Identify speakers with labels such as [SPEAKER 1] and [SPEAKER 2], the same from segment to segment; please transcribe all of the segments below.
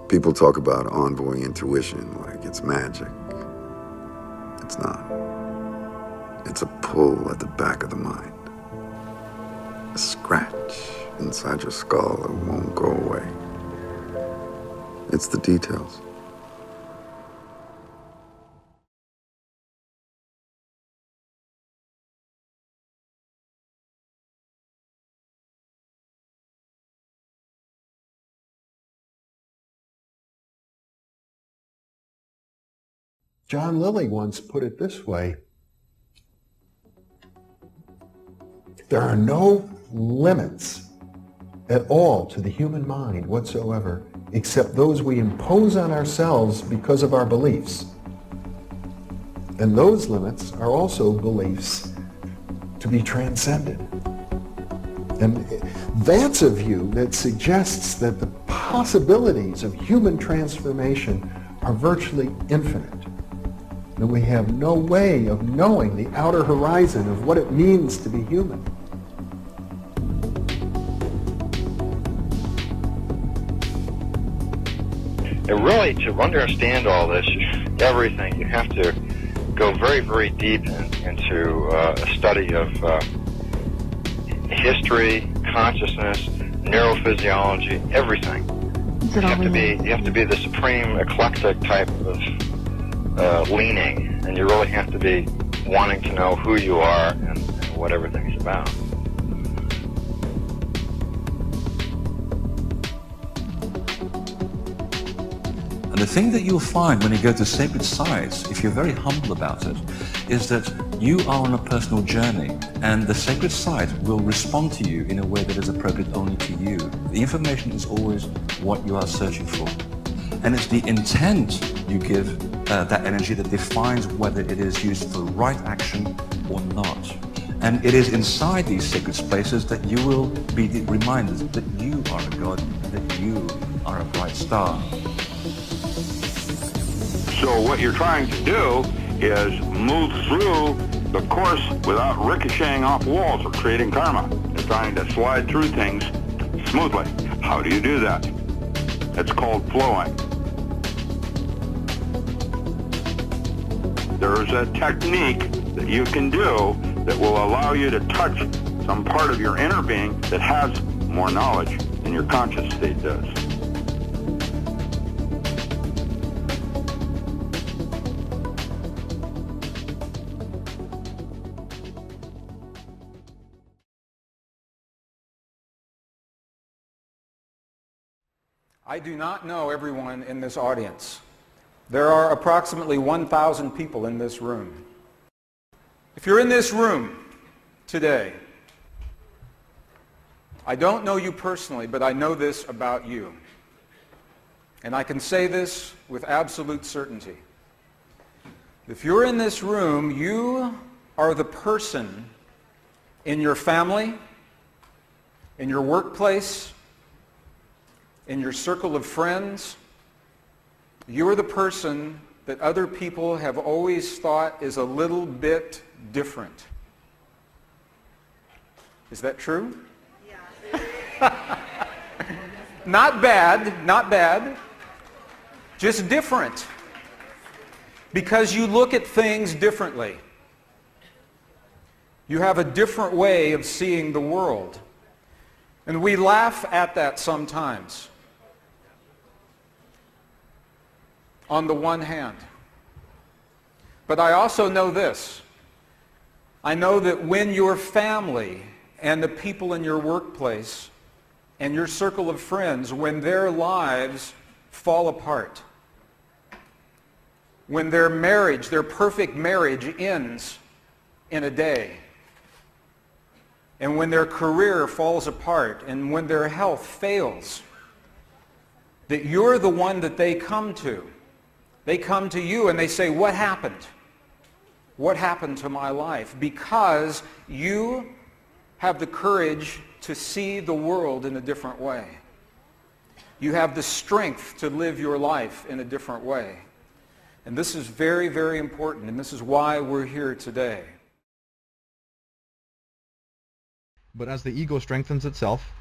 [SPEAKER 1] People talk about envoy intuition like it's magic. It's not. It's a pull at the back of the mind. A scratch inside your skull that won't go away. It's the details.
[SPEAKER 2] John Lilly once put it this way: there are no limits at all to the human mind whatsoever, except those we impose on ourselves because of our beliefs. And those limits are also beliefs to be transcended. And that's a view that suggests that the possibilities of human transformation are virtually infinite. And we have no way of knowing the outer horizon of what it means to be human.
[SPEAKER 3] And really, to understand all this, everything, you have to go very, very deep into a study of history, consciousness, neurophysiology, everything. You have to be the supreme eclectic type of leaning, and you really have to be wanting to know who you are and what everything's about.
[SPEAKER 4] And the thing that you'll find when you go to sacred sites, if you're very humble about it, is that you are on a personal journey, and the sacred site will respond to you in a way that is appropriate only to you. The information is always what you are searching for. And it's the intent you give that energy that defines whether it is used for right action or not. And it is inside these sacred spaces that you will be reminded that you are a god, that you are a bright star.
[SPEAKER 5] So what you're trying to do is move through the course without ricocheting off walls or creating karma. You're trying to slide through things smoothly. How do you do that? It's called flowing. There's a technique that you can do that will allow you to touch some part of your inner being that has more knowledge than your conscious state does.
[SPEAKER 6] I do not know everyone in this audience. There are approximately 1,000 people in this room. If you're in this room today, I don't know you personally, but I know this about you. And I can say this with absolute certainty. If you're in this room, you are the person in your family, in your workplace, in your circle of friends. You're the person that other people have always thought is a little bit different. Is that true? Yeah. Not bad, not bad. Just different. Because you look at things differently. You have a different way of seeing the world. And we laugh at that sometimes. On the one hand. But I also know this. I know that when your family and the people in your workplace and your circle of friends, when their lives fall apart, when their marriage, their perfect marriage ends in a day, and when their career falls apart, and when their health fails, that you're the one that they come to. They come to you and they say, what happened? What happened to my life? Because you have the courage to see the world in a different way. You have the strength to live your life in a different way. And this is very, very important, and this is why we're here today.
[SPEAKER 7] But as the ego strengthens itself,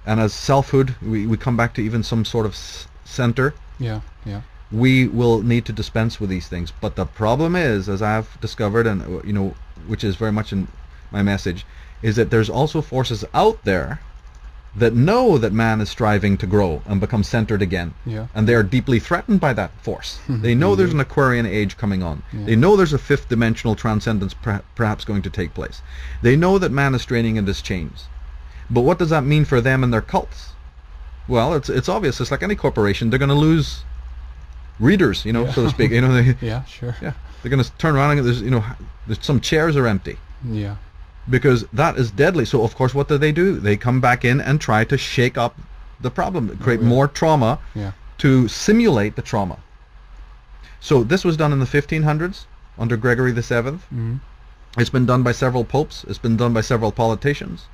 [SPEAKER 7] and as selfhood, we come back to even some sort of center.
[SPEAKER 8] Yeah, yeah.
[SPEAKER 7] We will need to dispense with these things. But the problem is, as I've discovered, and you know, which is very much in my message, is that there's also forces out there that know that man is striving to grow and become centered again.
[SPEAKER 8] Yeah.
[SPEAKER 7] And they are deeply threatened by that force. They know there's an Aquarian age coming on.
[SPEAKER 8] Yeah.
[SPEAKER 7] They know there's a fifth dimensional transcendence perhaps going to take place. They know that man is straining in this chains. But what does that mean for them and their cults? Well, it's obvious. It's like any corporation. They're going to lose readers, you know,
[SPEAKER 8] Yeah.
[SPEAKER 7] so to speak. You know,
[SPEAKER 8] Yeah, sure.
[SPEAKER 7] yeah, they're going to turn around and there's some chairs are empty.
[SPEAKER 8] Yeah.
[SPEAKER 7] Because that is deadly. So of course, what do? They come back in and try to shake up the problem, create more trauma
[SPEAKER 8] Yeah.
[SPEAKER 7] to simulate the trauma. So this was done in the 1500s under Gregory the Seventh.
[SPEAKER 8] Mm-hmm.
[SPEAKER 7] It's been done by several popes. It's been done by several politicians.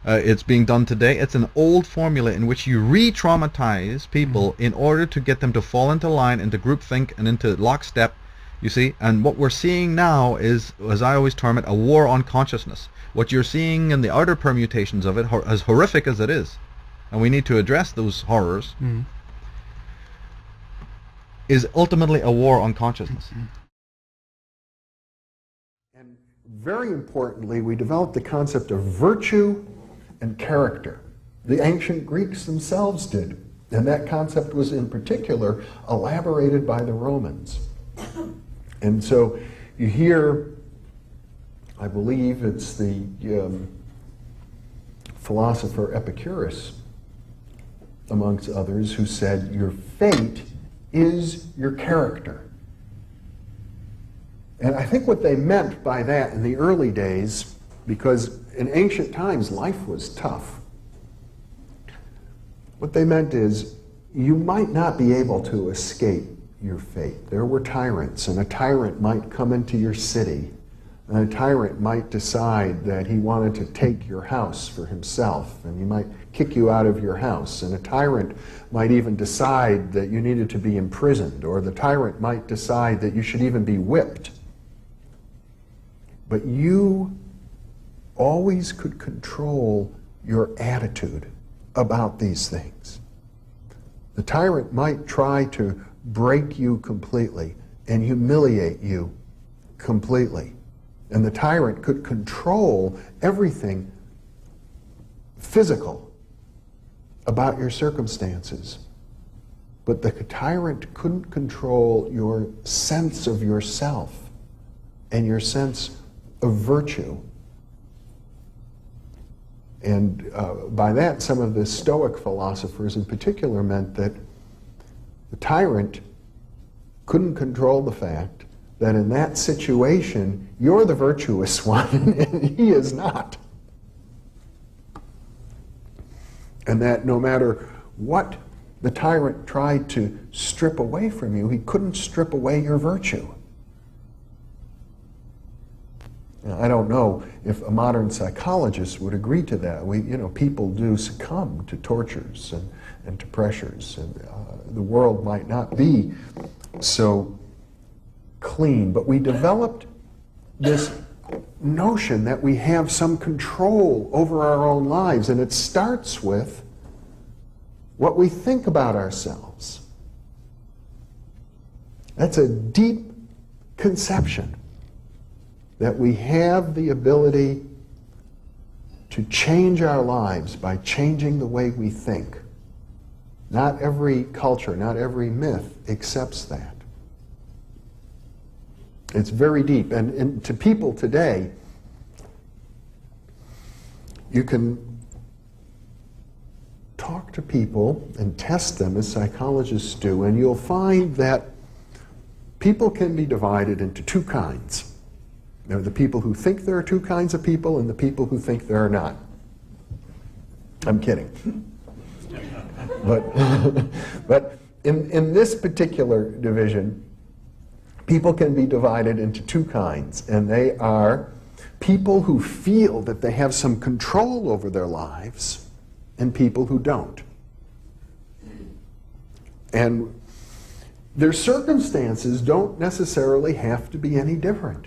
[SPEAKER 7] It's being done today. It's an old formula in which you re-traumatize people in order to get them to fall into line, into groupthink, and into lockstep. You see, and what we're seeing now is, as I always term it, a war on consciousness. What you're seeing in the outer permutations of it, as horrific as it is, and we need to address those horrors, is ultimately a war on consciousness.
[SPEAKER 2] And very importantly, we developed the concept of virtue and character. The ancient Greeks themselves did, and that concept was in particular elaborated by the Romans. And so you hear, I believe it's the philosopher Epicurus, amongst others, who said, your fate is your character. And I think what they meant by that in the early days, because in ancient times life was tough, what they meant is you might not be able to escape your fate. There were tyrants, and a tyrant might come into your city, and a tyrant might decide that he wanted to take your house for himself, and he might kick you out of your house, and a tyrant might even decide that you needed to be imprisoned, or the tyrant might decide that you should even be whipped. But you always could control your attitude about these things. The tyrant might try to break you completely and humiliate you completely. And the tyrant could control everything physical about your circumstances. But the tyrant couldn't control your sense of yourself and your sense of virtue. And by that, some of the Stoic philosophers in particular meant that the tyrant couldn't control the fact that in that situation, you're the virtuous one and he is not. And that no matter what the tyrant tried to strip away from you, he couldn't strip away your virtue. Now, I don't know if a modern psychologist would agree to that. People do succumb to tortures and to pressures, and the world might not be so clean. But we developed this notion that we have some control over our own lives, and it starts with what we think about ourselves. That's a deep conception, that we have the ability to change our lives by changing the way we think. Not every culture, not every myth accepts that. It's very deep. And to people today, you can talk to people and test them as psychologists do, and you'll find that people can be divided into two kinds. There are the people who think there are two kinds of people and the people who think there are not. I'm kidding. But in this particular division, people can be divided into two kinds, and they are people who feel that they have some control over their lives and people who don't. And their circumstances don't necessarily have to be any different.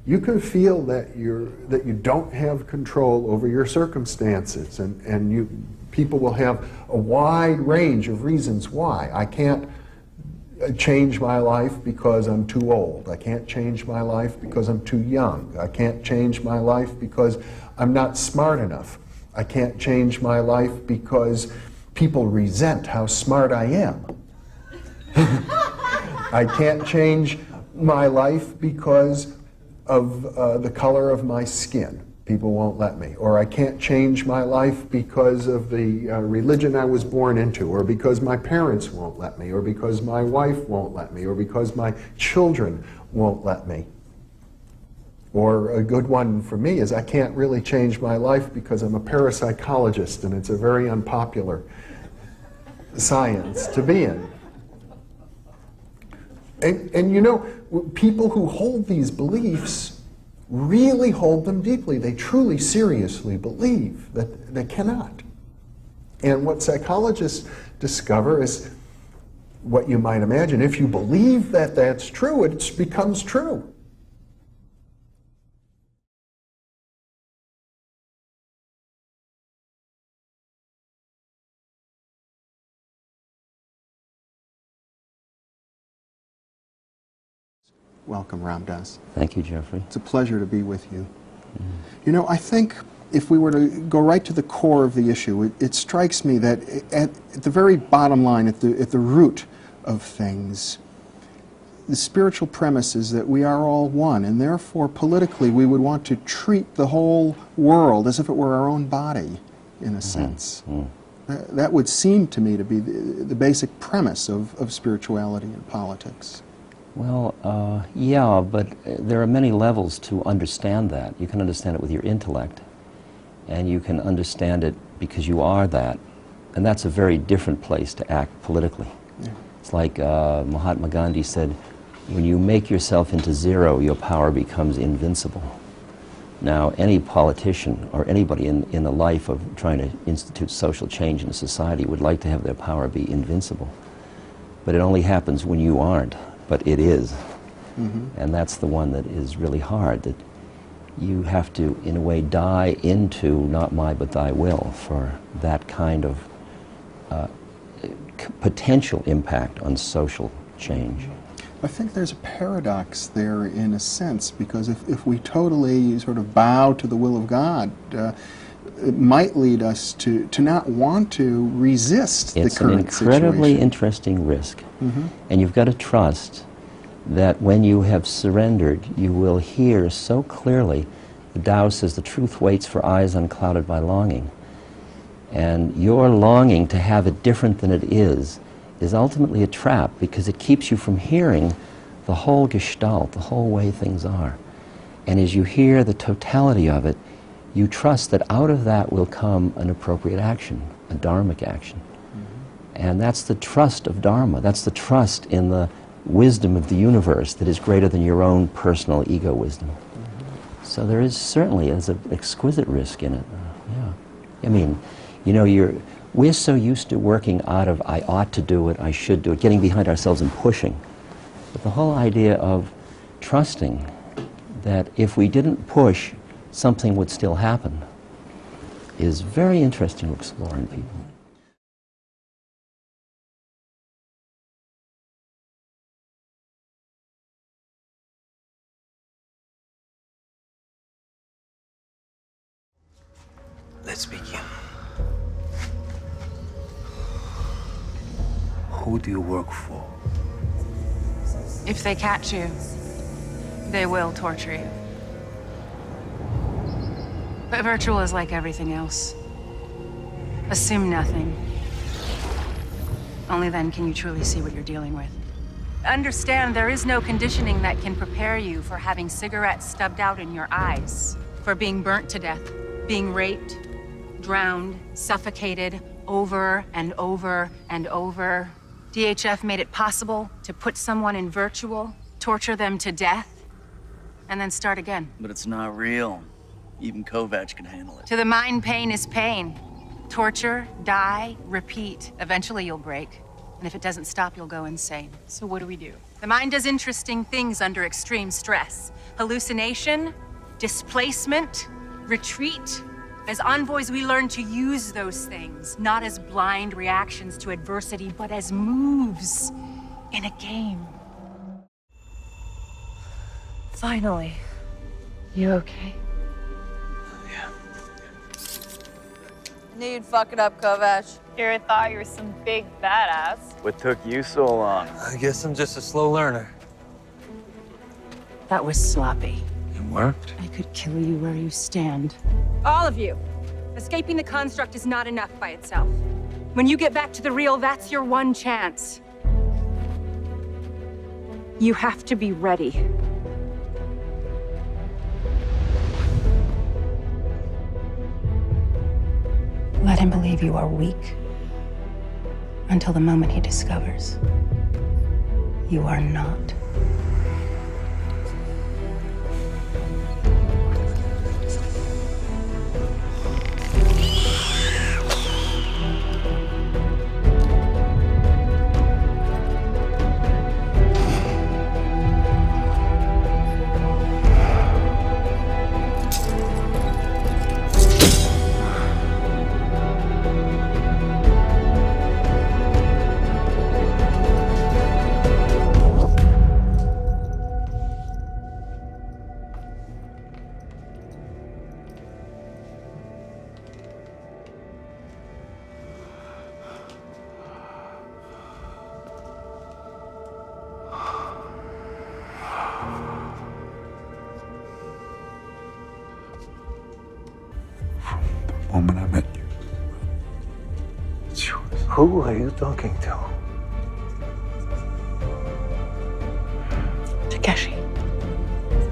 [SPEAKER 2] You can feel that you don't have control over your circumstances, and people will have a wide range of reasons why. I can't change my life because I'm too old. I can't change my life because I'm too young. I can't change my life because I'm not smart enough. I can't change my life because people resent how smart I am. I can't change my life because of the color of my skin. People won't let me. Or I can't change my life because of the religion I was born into, or because my parents won't let me, or because my wife won't let me, or because my children won't let me. Or a good one for me is I can't really change my life because I'm a parapsychologist and it's a very unpopular science to be in. And you know, people who hold these beliefs really hold them deeply. They truly, seriously believe that they cannot. And what psychologists discover is what you might imagine. If you believe that that's true, it becomes true. Welcome, Ram Dass.
[SPEAKER 8] Thank you, Jeffrey.
[SPEAKER 2] It's a pleasure to be with you. You know, I think if we were to go right to the core of the issue, it strikes me that at the very bottom line, at the root of things, the spiritual premise is that we are all one, and therefore politically we would want to treat the whole world as if it were our own body, in a sense. That would seem to me to be the basic premise of spirituality and politics.
[SPEAKER 8] Well, yeah, but there are many levels to understand that. You can understand it with your intellect, and you can understand it because you are that, and that's a very different place to act politically. Yeah. It's like Mahatma Gandhi said, when you make yourself into zero, your power becomes invincible. Now, any politician or anybody in the life of trying to institute social change in a society would like to have their power be invincible. But it only happens when you aren't. But it is. And that's the one that is really hard, that you have to, in a way, die into not my but thy will for that kind of potential impact on social change.
[SPEAKER 2] I think there's a paradox there in a sense, because if we totally sort of bow to the will of God, it might lead us to not want to resist the current situation.
[SPEAKER 8] It's an incredibly interesting risk. And you've got to trust that when you have surrendered, you will hear so clearly. The Tao says the truth waits for eyes unclouded by longing. And your longing to have it different than it is ultimately a trap, because it keeps you from hearing the whole gestalt, the whole way things are. And as you hear the totality of it, you trust that out of that will come an appropriate action, a dharmic action. And that's the trust of Dharma. That's the trust in the wisdom of the universe that is greater than your own personal ego wisdom. So there is certainly an exquisite risk in it. Yeah. I mean, you know, we're so used to working out of I ought to do it, I should do it, getting behind ourselves and pushing. But the whole idea of trusting that if we didn't push, something would still happen is very interesting to explore in people.
[SPEAKER 9] Let's begin. Who do you work for?
[SPEAKER 10] If they catch you, they will torture you. But virtual is like everything else. Assume nothing. Only then can you truly see what you're dealing with. Understand there is no conditioning that can prepare you for having cigarettes stubbed out in your eyes, for being burnt to death, being raped, drowned, suffocated, over and over and over. DHF made it possible to put someone in virtual, torture them to death, and then start again.
[SPEAKER 11] But it's not real. Even Kovacs can handle it.
[SPEAKER 10] To the mind, pain is pain. Torture, die, repeat. Eventually you'll break. And if it doesn't stop, you'll go insane. So what do we do? The mind does interesting things under extreme stress. hallucination, displacement, retreat. As envoys, we learn to use those things, not as blind reactions to adversity, but as moves in a game. Finally. You okay?
[SPEAKER 12] I knew you'd fuck it up, Kovac.
[SPEAKER 13] Here thought you were some big badass.
[SPEAKER 11] What took you so long?
[SPEAKER 9] I guess I'm just a slow learner.
[SPEAKER 10] That was sloppy.
[SPEAKER 9] It worked.
[SPEAKER 10] I could kill you where you stand. All of you! Escaping the construct is not enough by itself. When you get back to the real, that's your one chance. You have to be ready. Let him believe you are weak until the moment he discovers you are not.
[SPEAKER 1] Moment I met you. It's yours.
[SPEAKER 9] Who are you talking to?
[SPEAKER 10] Takeshi,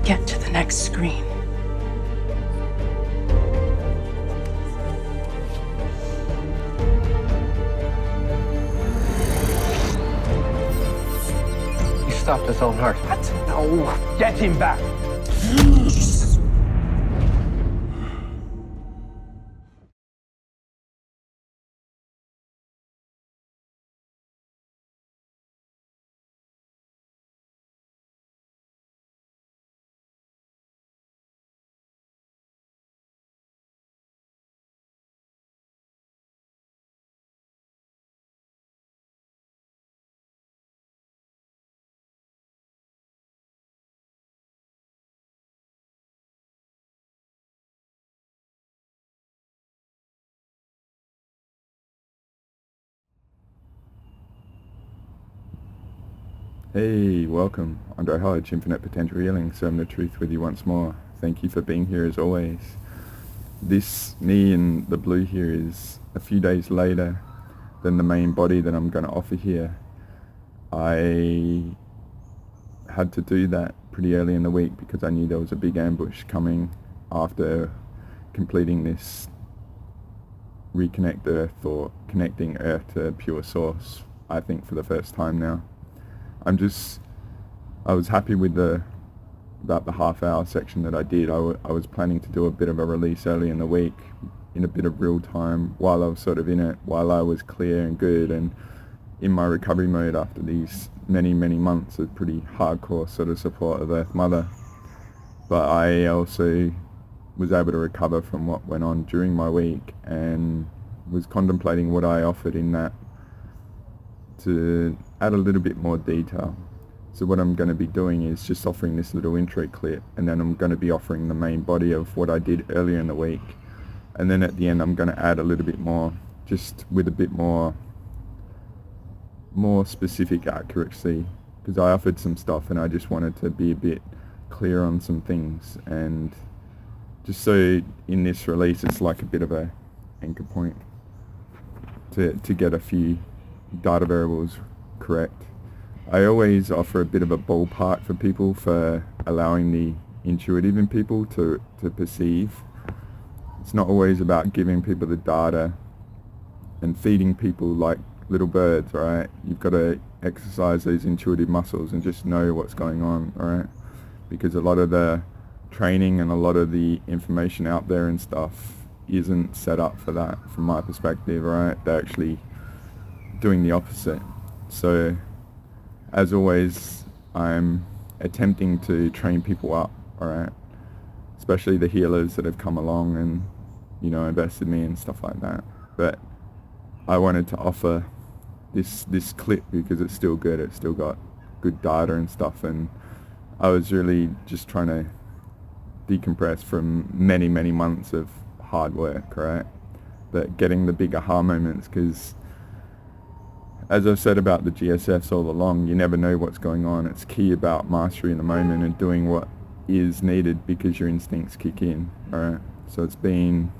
[SPEAKER 10] get to the next screen.
[SPEAKER 9] He stopped his own heart. What? No. Get him back.
[SPEAKER 14] Hey, welcome. I'm Hodge, Infinite Potential Healing, serving the truth with you once more. Thank you for being here as always. This, me in the blue here, is a few days later than the main body that I'm going to offer here. I had to do that pretty early in the week because I knew there was a big ambush coming after completing this Reconnect Earth, or connecting Earth to pure source, I think for the first time now. I was happy with about the half-hour section that I did. I was planning to do a bit of a release early in the week, in a bit of real time, while I was sort of in it, while I was clear and good and in my recovery mode after these many months of pretty hardcore sort of support of Earth Mother. But I also was able to recover from what went on during my week and was contemplating what I offered in that to add a little bit more detail. So what I'm going to be doing is just offering this little intro clip, and then I'm going to be offering the main body of what I did earlier in the week, and then at the end I'm going to add a little bit more, just with a bit more specific accuracy, because I offered some stuff and I just wanted to be a bit clear on some things, and just so in this release it's like a bit of a anchor point to get a few data variables correct. I always offer a bit of a ballpark for people, for allowing the intuitive in people to perceive. It's not always about giving people the data and feeding people like little birds, right? You've got to exercise those intuitive muscles and just know what's going on, right? Because a lot of the training and a lot of the information out there and stuff isn't set up for that, from my perspective, right? They're actually doing the opposite. So as always, I'm attempting to train people up alright? Especially the healers that have come along and, you know, invested in me and stuff like that. But I wanted to offer this clip because it's still good. It's still got good data and stuff, and I was really just trying to decompress from many months of hard work, right? But getting the big aha moments, because as I've said about the GSFs all along, you never know what's going on. It's key about mastery in the moment and doing what is needed because your instincts kick in, alright? So it's been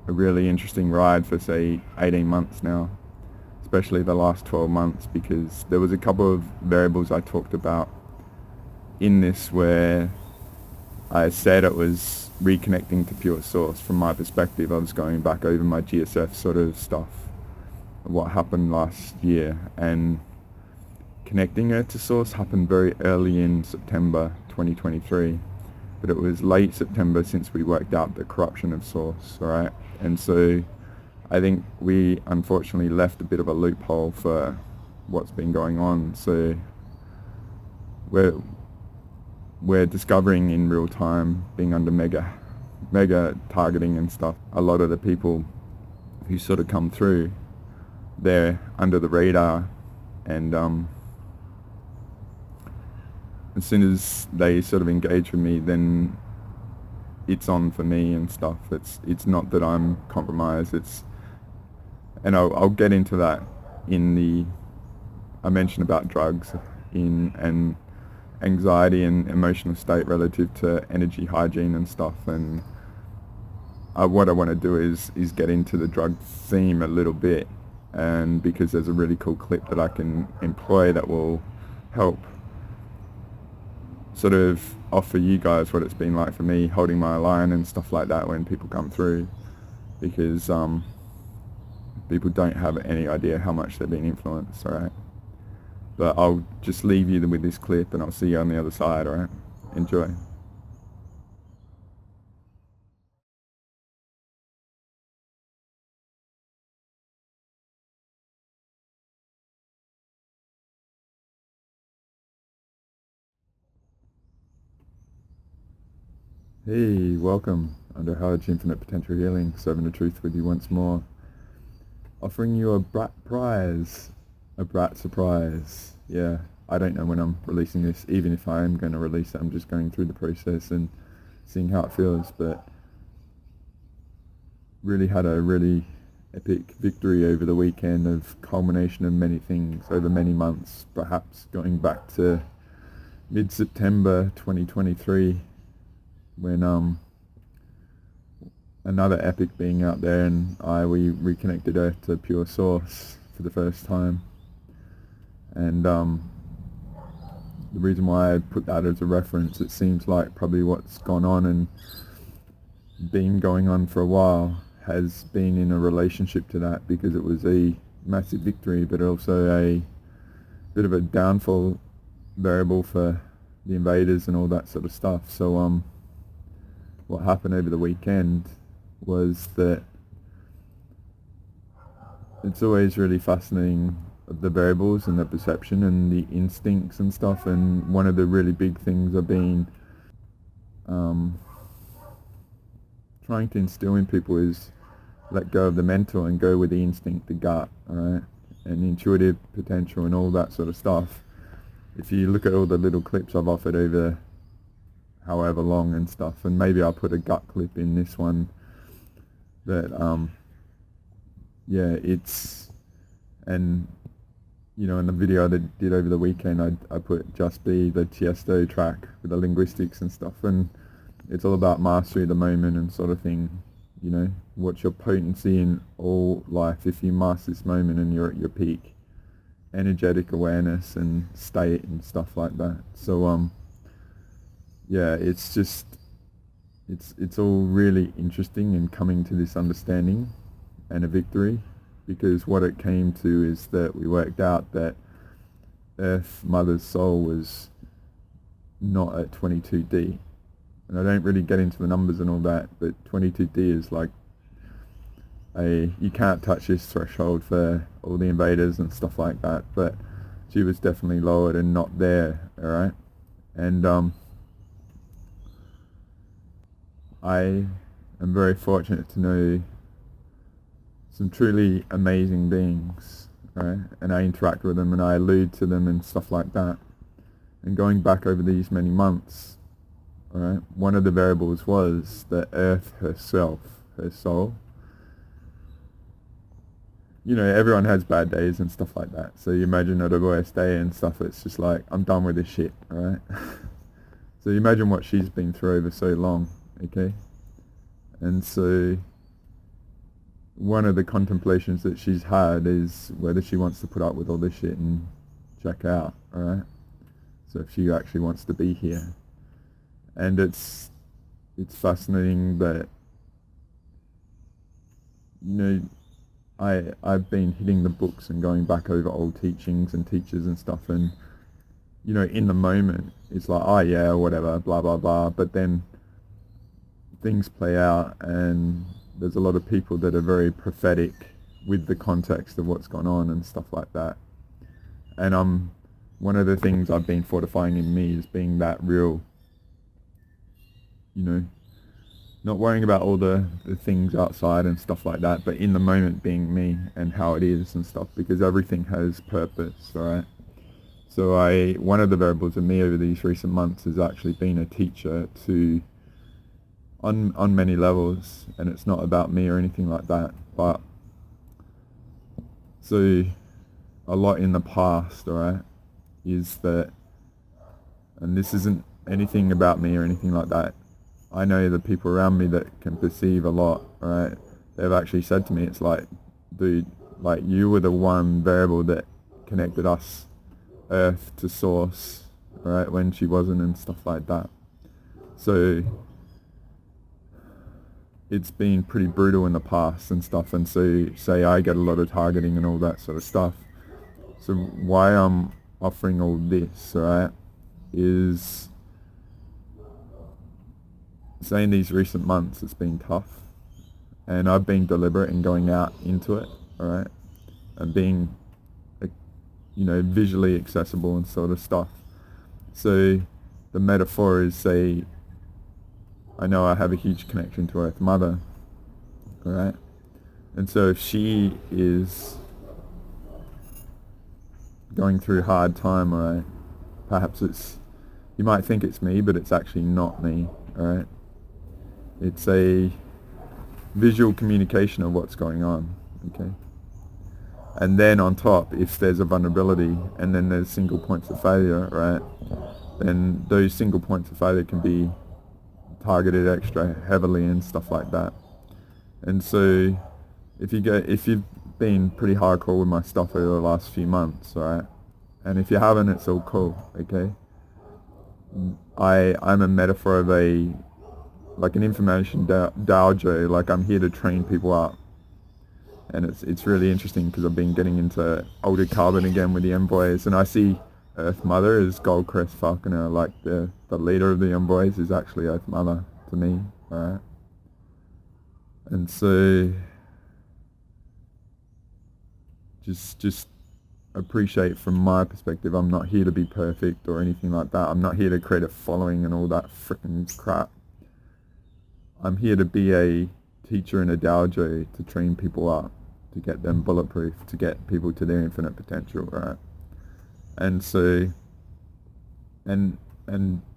[SPEAKER 14] a really interesting ride for, say, 18 months now, especially the last 12 months, because there was a couple of variables I talked about in this where I said it was reconnecting to pure source. From my perspective, I was going back over my GSF sort of stuff, what happened last year, and connecting it to source happened very early in September 2023, but it was late September since we worked out the corruption of source, alright? And so I think we unfortunately left a bit of a loophole for what's been going on. So we're discovering in real time, being under mega targeting and stuff, a lot of the people who sort of come through, they're under the radar, and as soon as they sort of engage with me, then it's on for me and stuff. It's not that I'm compromised, and I'll get into that I mentioned about drugs and anxiety and emotional state relative to energy hygiene and stuff, and what I want to do is get into the drug theme a little bit, and because there's a really cool clip that I can employ that will help sort of offer you guys what it's been like for me holding my line and stuff like that when people come through, because people don't have any idea how much they're being influenced, alright? But I'll just leave you with this clip and I'll see you on the other side, alright? Enjoy. Hey, welcome. Under Hodge Infinite Potential Healing, serving the truth with you once more. Offering you a brat prize. A brat surprise. Yeah, I don't know when I'm releasing this. Even if I am going to release it, I'm just going through the process and seeing how it feels. But really had a really epic victory over the weekend of culmination of many things over many months, perhaps going back to mid-September 2023, when another epic being out there, and we reconnected her to pure source for the first time. And the reason why I put that as a reference, it seems like probably what's gone on and been going on for a while has been in a relationship to that, because it was a massive victory but also a bit of a downfall variable for the invaders and all that sort of stuff. So what happened over the weekend was that it's always really fascinating, the variables and the perception and the instincts and stuff, and one of the really big things I've been trying to instill in people is let go of the mental and go with the instinct, the gut, alright, and intuitive potential and all that sort of stuff. If you look at all the little clips I've offered over however long and stuff, and maybe I'll put a gut clip in this one, that yeah, it's, and you know, in the video I did over the weekend, I put Just Be, the Tiesto track with the linguistics and stuff, and it's all about mastery of the moment and sort of thing. You know, what's your potency in all life if you master this moment and you're at your peak energetic awareness and state and stuff like that. So yeah, it's just, it's all really interesting and coming to this understanding and a victory, because what it came to is that we worked out that Earth Mother's soul was not at 22D. And I don't really get into the numbers and all that, but 22D is like you can't touch this threshold for all the invaders and stuff like that, but she was definitely lowered and not there, alright? And I am very fortunate to know some truly amazing beings, right? And I interact with them and I allude to them and stuff like that. And going back over these many months, right, one of the variables was that Earth herself, her soul, you know, everyone has bad days and stuff like that. So you imagine at a worst day and stuff, it's just like, I'm done with this shit, right? So you imagine what she's been through over so long, okay? And so one of the contemplations that she's had is whether she wants to put up with all this shit and check out, alright? So if she actually wants to be here. And it's fascinating that, you know, I've been hitting the books and going back over old teachings and teachers and stuff, and, you know, in the moment, it's like, oh yeah, whatever, blah, blah, blah, but then things play out and there's a lot of people that are very prophetic with the context of what's gone on and stuff like that. And one of the things I've been fortifying in me is being that real, you know, not worrying about all the things outside and stuff like that, but in the moment being me and how it is and stuff, because everything has purpose, right? So one of the variables of me over these recent months has actually been a teacher to, on many levels, and it's not about me or anything like that, but so a lot in the past, alright, is that, and this isn't anything about me or anything like that, I know the people around me that can perceive a lot, right? They've actually said to me, it's like, dude, like you were the one variable that connected us, Earth to Source, right? When she wasn't and stuff like that. So it's been pretty brutal in the past and stuff. And so say I get a lot of targeting and all that sort of stuff. So why I'm offering all this, right, is say in these recent months it's been tough, and I've been deliberate in going out into it, alright, and being, you know, visually accessible and sort of stuff. So the metaphor is, say, I know I have a huge connection to Earth Mother, alright, and so if she is going through a hard time, alright, perhaps you might think it's me, but it's actually not me, alright. It's a visual communication of what's going on, okay? And then on top, if there's a vulnerability and then there's single points of failure, right, then those single points of failure can be targeted extra heavily and stuff like that. And so if you've been pretty hardcore with my stuff over the last few months, right, and if you haven't, it's all cool, okay? I'm a metaphor of like an information dojo, like I'm here to train people up. And it's really interesting because I've been getting into Altered Carbon again with the envoys, and I see Earth Mother as Goldcrest Falconer, like the leader of the envoys is actually Earth Mother to me, alright? And so just appreciate from my perspective, I'm not here to be perfect or anything like that. I'm not here to create a following and all that freaking crap. I'm here to be a teacher in a dojo to train people up, to get them bulletproof, to get people to their infinite potential, right? And so, and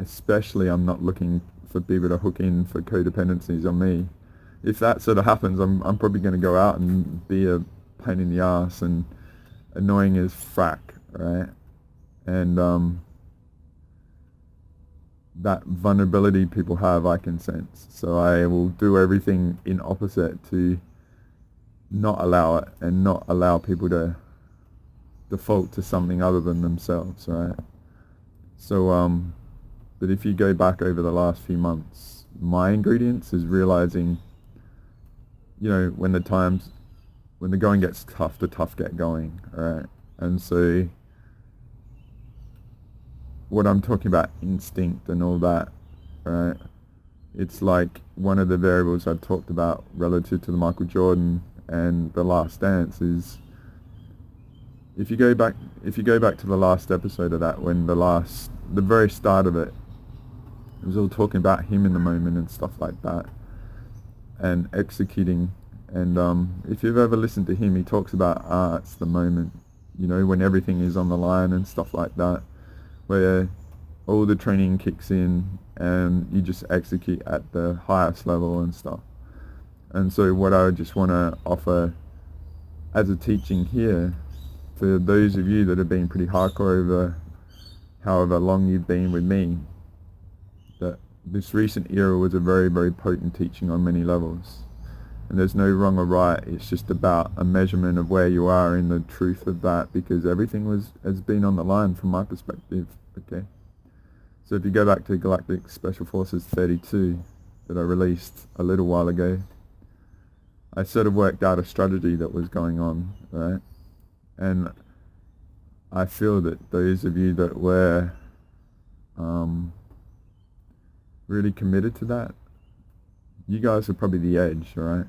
[SPEAKER 14] especially I'm not looking for people to hook in for codependencies on me. If that sort of happens, I'm probably going to go out and be a pain in the ass and annoying as frack, right? And that vulnerability people have, I can sense. So I will do everything in opposite to not allow it and not allow people to default to something other than themselves, right? So, but if you go back over the last few months, my ingredients is realizing, you know, when the going gets tough, the tough get going, right? And so what I'm talking about, instinct and all that, right? It's like one of the variables I've talked about relative to the Michael Jordan and The Last Dance is, if you go back to the last episode of that, when the very start of it was all talking about him in the moment and stuff like that. and executing. And if you've ever listened to him, he talks about art's the moment, you know, when everything is on the line and stuff like that, where all the training kicks in and you just execute at the highest level and stuff. And so what I just want to offer as a teaching here, for those of you that have been pretty hardcore over however long you've been with me, that this recent era was a very, very potent teaching on many levels. And there's no wrong or right, it's just about a measurement of where you are in the truth of that, because everything has been on the line from my perspective, okay? So if you go back to Galactic Special Forces 32 that I released a little while ago, I sort of worked out a strategy that was going on, right? And I feel that those of you that were really committed to that, you guys are probably the edge, right?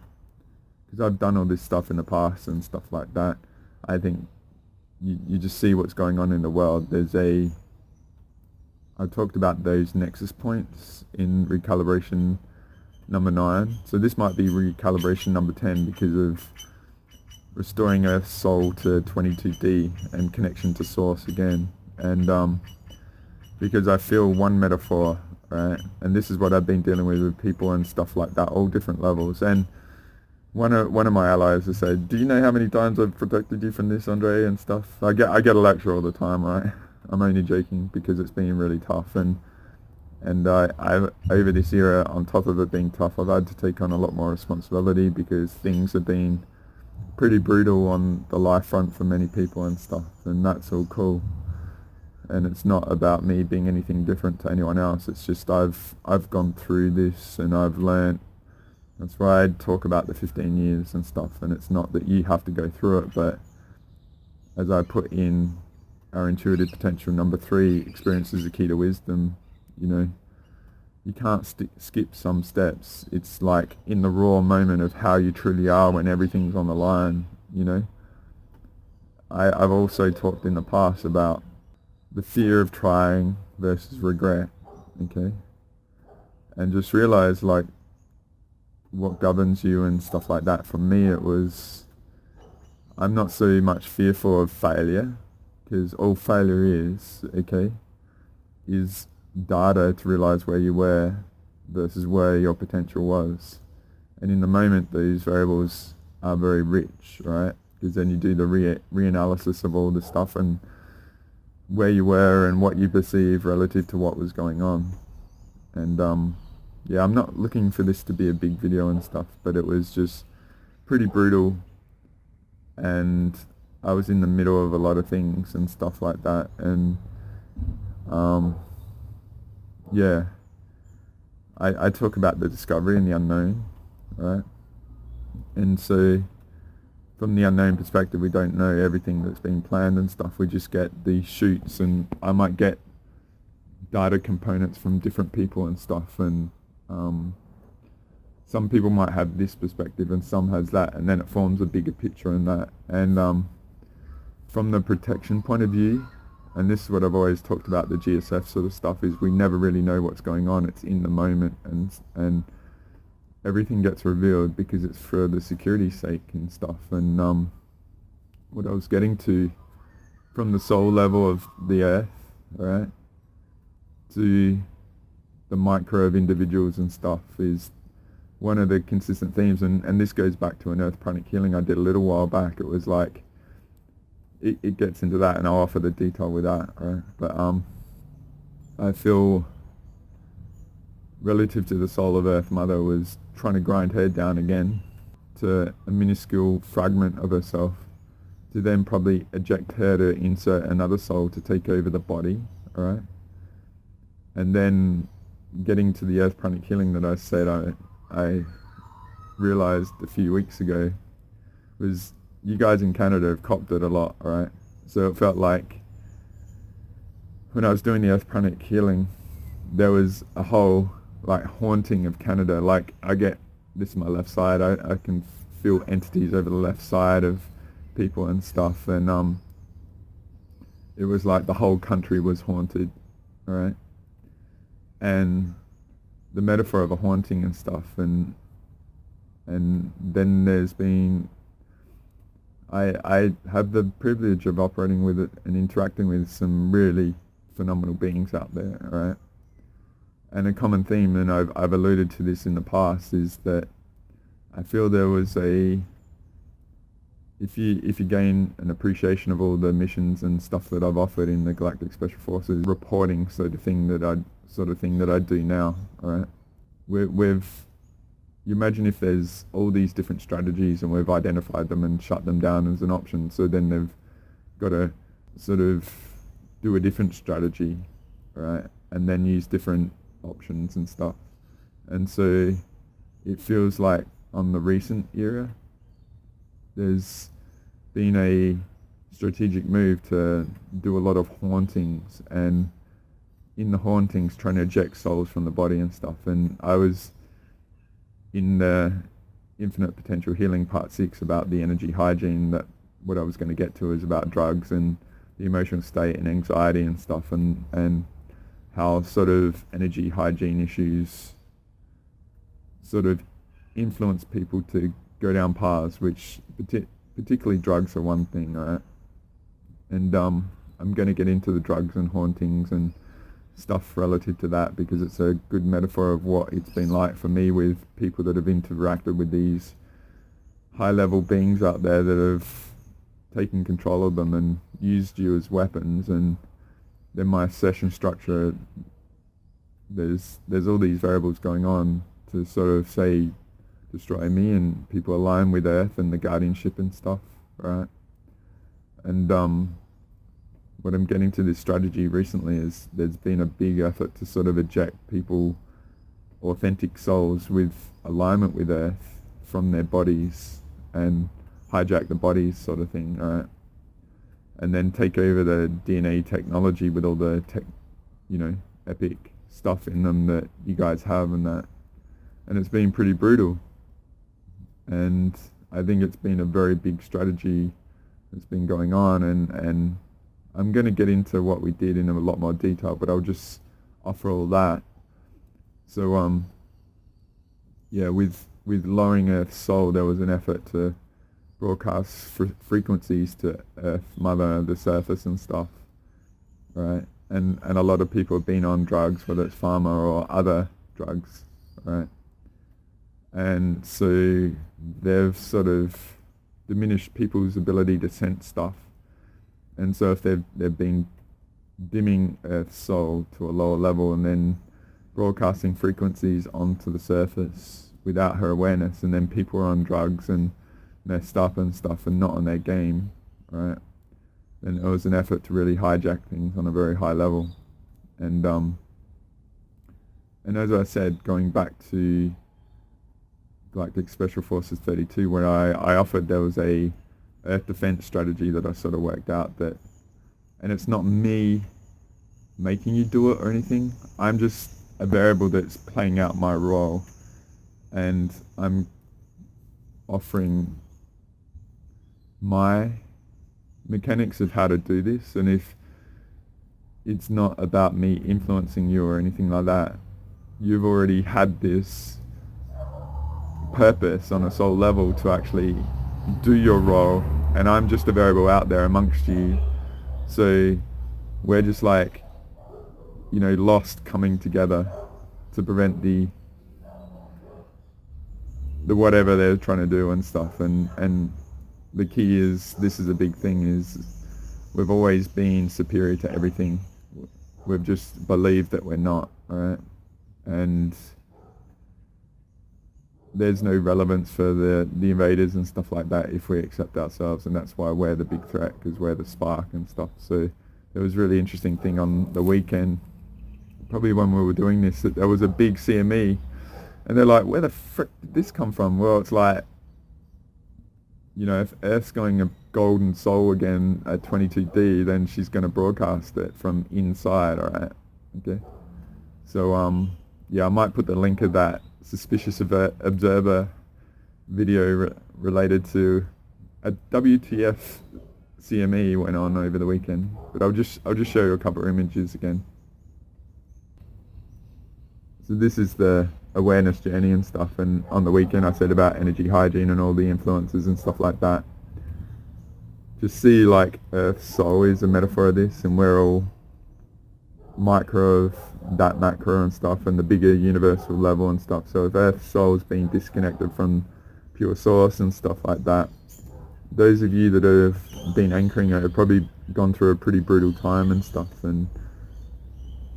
[SPEAKER 14] Because I've done all this stuff in the past and stuff like that. I think you just see what's going on in the world. I talked about those nexus points in recalibration number 9. So this might be recalibration number 10 because of restoring Earth's soul to 22D and connection to source again. And because I feel one metaphor, right? And this is what I've been dealing with people and stuff like that, all different levels. And one of my allies has said, "Do you know how many times I've protected you from this, Andre?" and stuff. I get a lecture all the time, right? I'm only joking because it's been really tough, and I've over this era, on top of it being tough, I've had to take on a lot more responsibility because things have been pretty brutal on the life front for many people and stuff, and that's all cool. And it's not about me being anything different to anyone else. It's just I've gone through this and I've learned. That's why I talk about the 15 years and stuff, and it's not that you have to go through it, but as I put in our intuitive potential number 3, experience is the key to wisdom, you know, you can't skip some steps. It's like in the raw moment of how you truly are when everything's on the line, you know. I've also talked in the past about the fear of trying versus regret, okay? And just realize, like, what governs you and stuff like that. For me, it was, I'm not so much fearful of failure, because all failure is, okay, is data to realize where you were versus where your potential was. And in the moment, these variables are very rich, right? Because then you do the reanalysis of all the stuff and where you were and what you perceive relative to what was going on. And yeah, I'm not looking for this to be a big video and stuff, but it was just pretty brutal, and I was in the middle of a lot of things and stuff like that. And yeah, I talk about the discovery and the unknown, right? And so from the unknown perspective, we don't know everything that's been planned and stuff. We just get these shoots, and I might get data components from different people and stuff, and some people might have this perspective and some has that, and then it forms a bigger picture in that. And from the protection point of view, and this is what I've always talked about, the GSF sort of stuff, is we never really know what's going on. It's in the moment, and everything gets revealed because it's for the security's sake and stuff. And what I was getting to, from the soul level of the earth, right, to the micro of individuals and stuff, is one of the consistent themes. And this goes back to an earth pranic healing I did a little while back. It was like, it gets into that, and I'll offer the detail with that, right? But I feel relative to the soul of Earth Mother was trying to grind her down again to a minuscule fragment of herself, to then probably eject her to insert another soul to take over the body, all right? And then getting to the earth pranic healing that I said I realized a few weeks ago was, you guys in Canada have copped it a lot, right? So it felt like when I was doing the earth pranic healing, there was a whole like haunting of Canada. Like, I get, this is my left side, I can feel entities over the left side of people and stuff, and it was like the whole country was haunted, all right? And the metaphor of a haunting and stuff, and And then there's been, I have the privilege of operating with it and interacting with some really phenomenal beings out there, right? And a common theme, and I've alluded to this in the past, is that I feel there was if you gain an appreciation of all the missions and stuff that I've offered in the Galactic Special Forces reporting sort of thing that I do now, all right? You imagine if there's all these different strategies and we've identified them and shut them down as an option, so then they've got to sort of do a different strategy, right? And then use different options and stuff. And so it feels like on the recent era, there's been a strategic move to do a lot of hauntings, and in the hauntings trying to eject souls from the body and stuff. And I was in the Infinite Potential Healing Part 6 about the energy hygiene, that what I was going to get to is about drugs and the emotional state and anxiety and stuff, and how sort of energy hygiene issues sort of influence people to go down paths, which particularly drugs are one thing, right? And I'm going to get into the drugs and hauntings and stuff relative to that, because it's a good metaphor of what it's been like for me with people that have interacted with these high-level beings out there that have taken control of them and used you as weapons. And then my session structure, there's all these variables going on to sort of say destroy me, and people align with Earth and the guardianship and stuff, right? And what I'm getting to this strategy recently is there's been a big effort to sort of eject people, authentic souls with alignment with Earth, from their bodies and hijack the bodies, sort of thing, right? And then take over the DNA technology with all the epic stuff in them that you guys have and that. And it's been pretty brutal. And I think it's been a very big strategy that's been going on, and I'm going to get into what we did in a lot more detail, but I'll just offer all that. So, with lowering Earth's soul, there was an effort to broadcast frequencies to Earth Mother, the surface and stuff, right? And a lot of people have been on drugs, whether it's pharma or other drugs, right? And so they've sort of diminished people's ability to sense stuff. And so if they've been dimming Earth's soul to a lower level and then broadcasting frequencies onto the surface without her awareness, and then people are on drugs and messed up and stuff and not on their game, right? And it was an effort to really hijack things on a very high level. And as I said, going back to Galactic Special Forces 32, where I offered, there was a Earth defense strategy that I sort of worked out, that, and it's not me making you do it or anything, I'm just a variable that's playing out my role, and I'm offering my mechanics of how to do this. And if it's not about me influencing you or anything like that, you've already had this purpose on a soul level to actually do your role, and I'm just a variable out there amongst you. So we're just like, lost coming together to prevent the whatever they're trying to do and stuff. And the key is, this is a big thing, is we've always been superior to everything. We've just believed that we're not, alright? And there's no relevance for the invaders and stuff like that if we accept ourselves, and that's why we're the big threat, because we're the spark and stuff. So there was a really interesting thing on the weekend, probably when we were doing this, that there was a big CME, and they're like, where the frick did this come from? Well, it's like, if Earth's going a golden soul again at 22D, then she's going to broadcast it from inside, alright? Okay. So, I might put the link of that Suspicious Observer video related to a WTF CME went on over the weekend, but I'll just show you a couple of images again. So this is the awareness journey and stuff, and on the weekend I said about energy hygiene and all the influences and stuff like that. Just see like Earth's soul is a metaphor of this, and we're all micro of that macro and stuff, and the bigger universal level and stuff. So if Earth's soul is being disconnected from pure source and stuff like that, those of you that have been anchoring it have probably gone through a pretty brutal time and stuff, and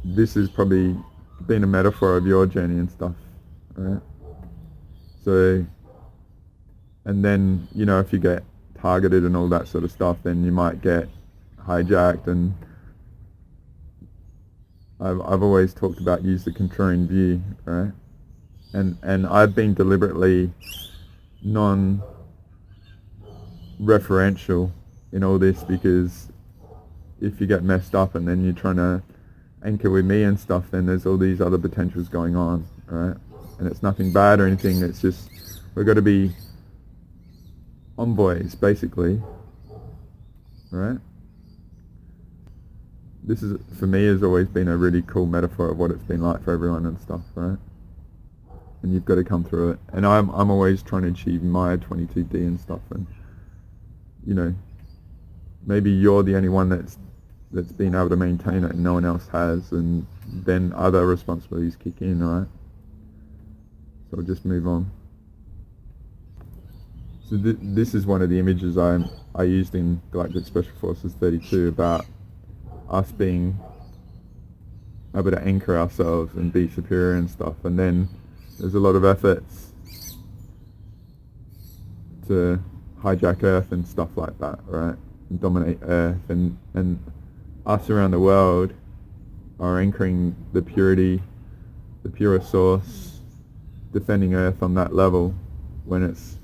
[SPEAKER 14] this has probably been a metaphor of your journey and stuff, right? So, and then, you know, if you get targeted and all that sort of stuff, then you might get hijacked, and I've always talked about use the contrarian view, right? And I've been deliberately non-referential in all this, because if you get messed up and then you're trying to anchor with me and stuff, then there's all these other potentials going on, right? And it's nothing bad or anything, it's just we've got to be envoys, basically, right? This is, for me, has always been a really cool metaphor of what it's been like for everyone and stuff, right? And you've got to come through it. And I'm always trying to achieve my 22D and stuff, and you know, maybe you're the only one that's been able to maintain it and no one else has, and then other responsibilities kick in, right? So we'll just move on. So this is one of the images I used in Galactic Special Forces 32 about us being able to anchor ourselves and be superior and stuff, and then there's a lot of efforts to hijack Earth and stuff like that, right? And dominate Earth, and us around the world are anchoring the purity, the pure source, defending Earth on that level, when it's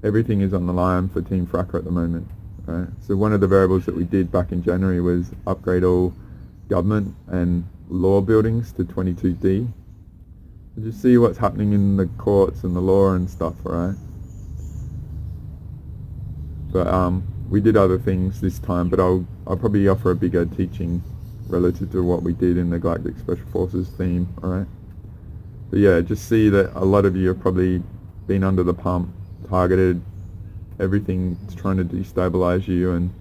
[SPEAKER 14] everything is on the line for Team Fracker at the moment, right? So one of the variables that we did back in January was upgrade all government and law buildings to 22D. So just see what's happening in the courts and the law and stuff, right? But we did other things this time, but I'll probably offer a bigger teaching relative to what we did in the Galactic Special Forces theme, alright? But yeah, just see that a lot of you have probably been under the pump, targeted, everything's trying to destabilize you, and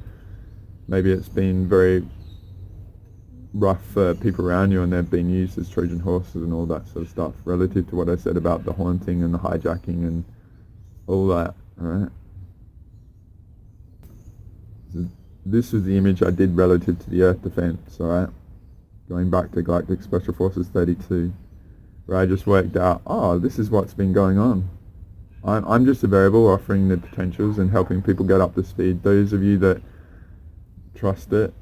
[SPEAKER 14] maybe it's been very rough for people around you, and they've been used as Trojan horses and all that sort of stuff, relative to what I said about the haunting and the hijacking and all that, alright? So this was the image I did relative to the Earth defense, alright? Going back to Galactic Special Forces 32, where I just worked out, oh, this is what's been going on. I'm just a variable offering the potentials and helping people get up to speed. Those of you that trust it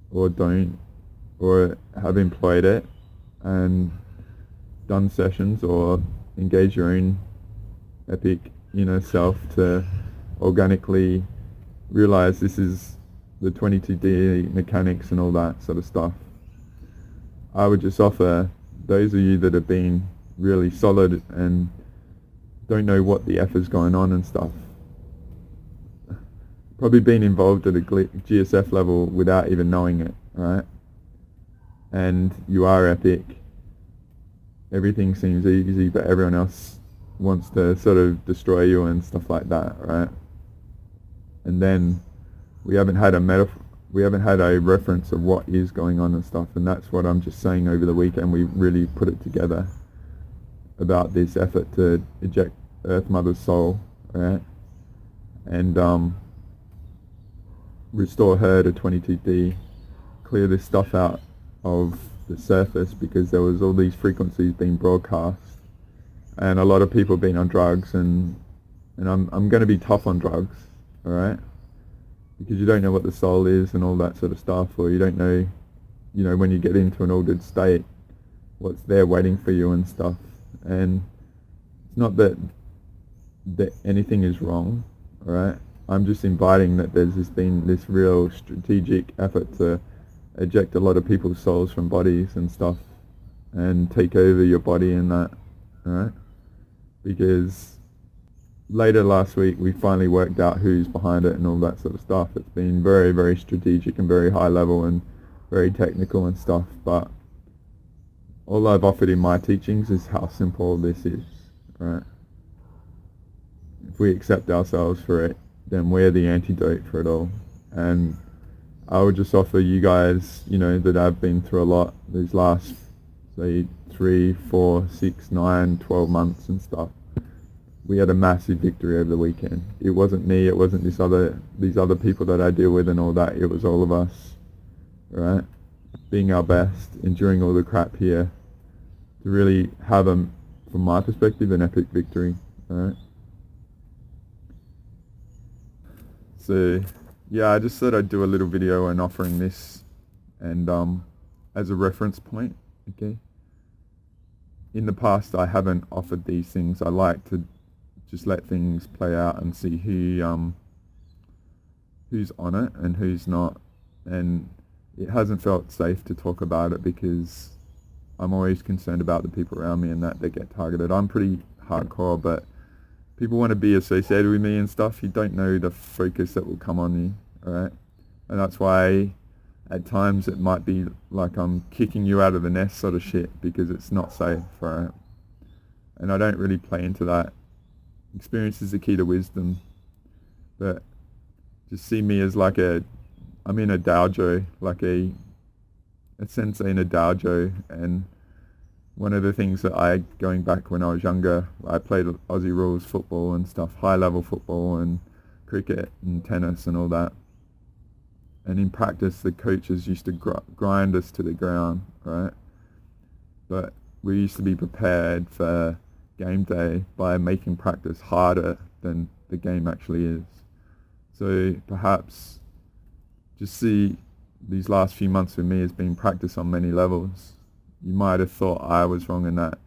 [SPEAKER 14] or don't, or have employed it and done sessions or engage your own epic inner self to organically realize this is the 22D mechanics and all that sort of stuff. I would just offer those of you that have been really solid and don't know what the F is going on and stuff, probably been involved at a GSF level without even knowing it, right? And you are epic. Everything seems easy, but everyone else wants to sort of destroy you and stuff like that, right? And then we haven't had a reference of what is going on and stuff, and that's what I'm just saying over the weekend. We really put it together about this effort to eject Earth Mother's soul, right? And restore her to 22D, clear this stuff out of the surface, because there was all these frequencies being broadcast, and a lot of people being on drugs, and I'm going to be tough on drugs, alright? Because you don't know what the soul is and all that sort of stuff, or you don't know, you know, when you get into an altered state, what's there waiting for you and stuff. And it's not that anything is wrong, alright? I'm just inviting that there's been this real strategic effort to eject a lot of people's souls from bodies and stuff and take over your body and that, alright? Because later last week we finally worked out who's behind it and all that sort of stuff. It's been very, very strategic and very high level and very technical and stuff, but all I've offered in my teachings is how simple this is, right? If we accept ourselves for it, then we're the antidote for it all. And I would just offer you guys, you know, that I've been through a lot these last, say, 3, 4, 6, 9, 12 months and stuff. We had a massive victory over the weekend. It wasn't me, it wasn't these other people that I deal with and all that. It was all of us, right? Being our best, enduring all the crap here, to really have from my perspective, an epic victory, right? So, yeah, I just thought I'd do a little video and offering this, and as a reference point, okay? In the past, I haven't offered these things. I like to just let things play out and see who's on it and who's not. And it hasn't felt safe to talk about it because I'm always concerned about the people around me and that they get targeted. I'm pretty hardcore, but people want to be associated with me and stuff. You don't know the focus that will come on you, alright? And that's why at times it might be like I'm kicking you out of the nest sort of shit because it's not safe, alright? And I don't really play into that. Experience is the key to wisdom. But just see me as like I'm in a dojo, like a sensei in a dojo, and one of the things that going back when I was younger, I played Aussie rules football and stuff, high level football and cricket and tennis and all that. And in practice, the coaches used to grind us to the ground, right? But we used to be prepared for game day by making practice harder than the game actually is. So perhaps just see these last few months with me as being practice on many levels. You might have thought I was wrong in that.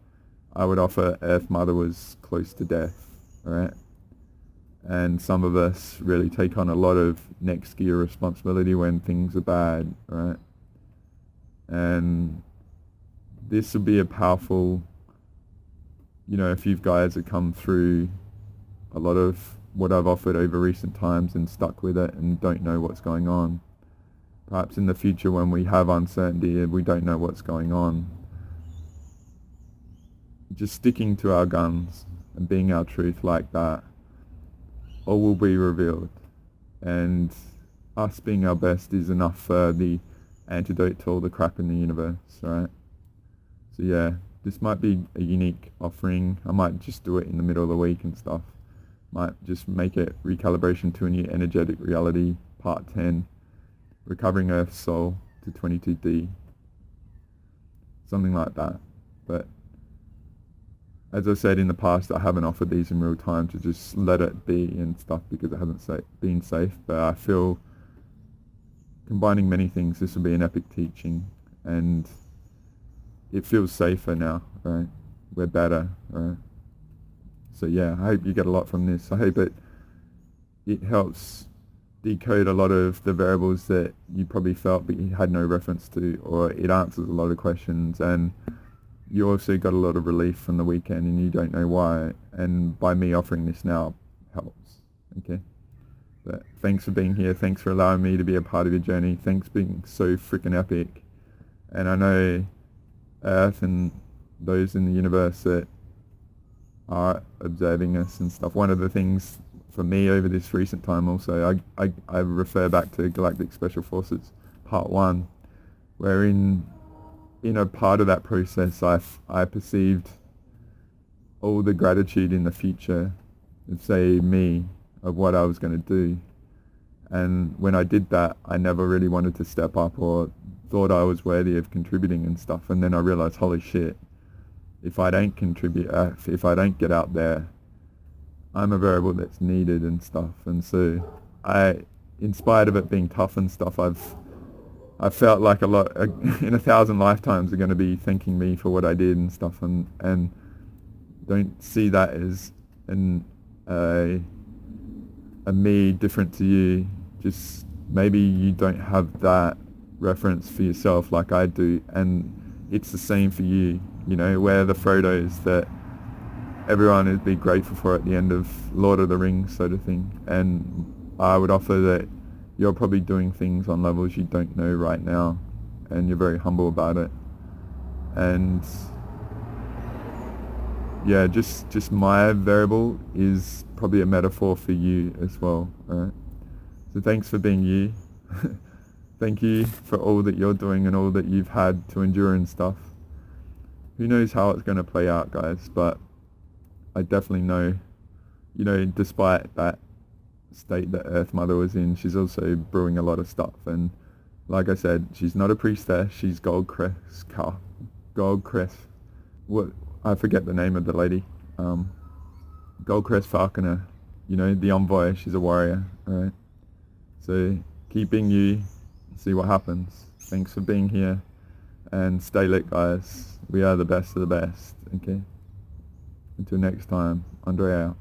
[SPEAKER 14] I would offer Earth Mother was close to death, right? And some of us really take on a lot of next gear responsibility when things are bad, right? And this will be a powerful, you know, if you guys have come through a lot of what I've offered over recent times and stuck with it and don't know what's going on. Perhaps in the future when we have uncertainty and we don't know what's going on, just sticking to our guns and being our truth like that, all will be revealed. And us being our best is enough for the antidote to all the crap in the universe, right? So yeah, this might be a unique offering. I might just do it in the middle of the week and stuff. Might just make it recalibration to a new energetic reality, part 10, recovering Earth's soul to 22D. Something like that. But as I said in the past, I haven't offered these in real time to just let it be and stuff because it hasn't been safe. But I feel combining many things, this will be an epic teaching, and it feels safer now, right? We're better, right? So yeah, I hope you get a lot from this. I hope it helps decode a lot of the variables that you probably felt but you had no reference to, or it answers a lot of questions, and you also got a lot of relief from the weekend and you don't know why, and by me offering this now helps, okay? But thanks for being here, thanks for allowing me to be a part of your journey, thanks for being so freaking epic. And I know Earth and those in the universe that are observing us and stuff. One of the things for me over this recent time also, I refer back to Galactic Special Forces Part 1, where in a part of that process I perceived all the gratitude in the future of, say, me, of what I was going to do. And when I did that, I never really wanted to step up or thought I was worthy of contributing and stuff. And then I realized, holy shit, if I don't contribute, if I don't get out there, I'm a variable that's needed and stuff. And so in spite of it being tough and stuff, I felt like a lot, in 1,000 lifetimes are going to be thanking me for what I did and stuff, and don't see that as a me different to you. Just maybe you don't have that reference for yourself like I do, and it's the same for you. You know, we're the Frodos that everyone would be grateful for at the end of Lord of the Rings sort of thing. And I would offer that you're probably doing things on levels you don't know right now, and you're very humble about it. And yeah, just my variable is probably a metaphor for you as well, alright? So thanks for being you. Thank you for all that you're doing and all that you've had to endure and stuff. Who knows how it's going to play out, guys, but I definitely know, you know, despite that state that Earth Mother was in, she's also brewing a lot of stuff. And like I said, she's not a priestess, she's Goldcrest. What? I forget the name of the lady. Goldcrest Falconer, you know, the envoy, she's a warrior, alright? So keep being you, see what happens. Thanks for being here, and stay lit, guys. We are the best of the best, okay? Until next time, Andre out.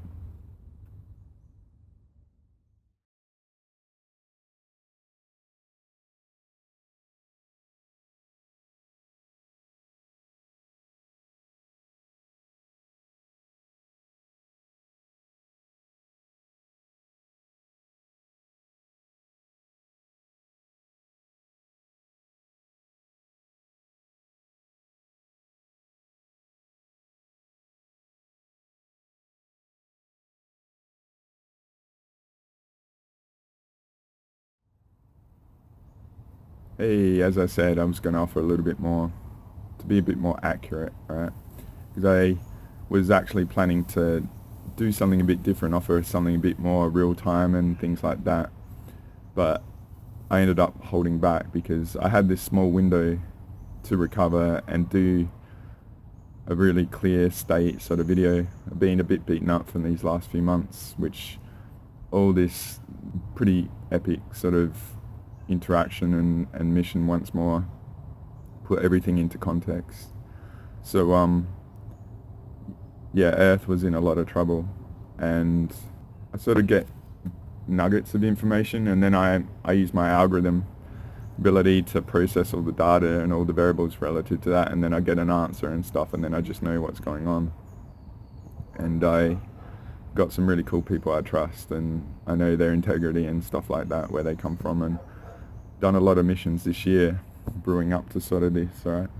[SPEAKER 14] Hey, as I said, I was going to offer a little bit more, to be a bit more accurate, right? Because I was actually planning to do something a bit different, offer something a bit more real time and things like that. But I ended up holding back because I had this small window to recover and do a really clear state sort of video. I've been a bit beaten up from these last few months, which all this pretty epic sort of interaction and mission once more put everything into context. So yeah, Earth was in a lot of trouble, and I sort of get nuggets of information, and then I use my algorithm ability to process all the data and all the variables relative to that, and then I get an answer and stuff, and then I just know what's going on. And I got some really cool people I trust, and I know their integrity and stuff like that, where they come from, and done a lot of missions this year brewing up to sort of this, alright?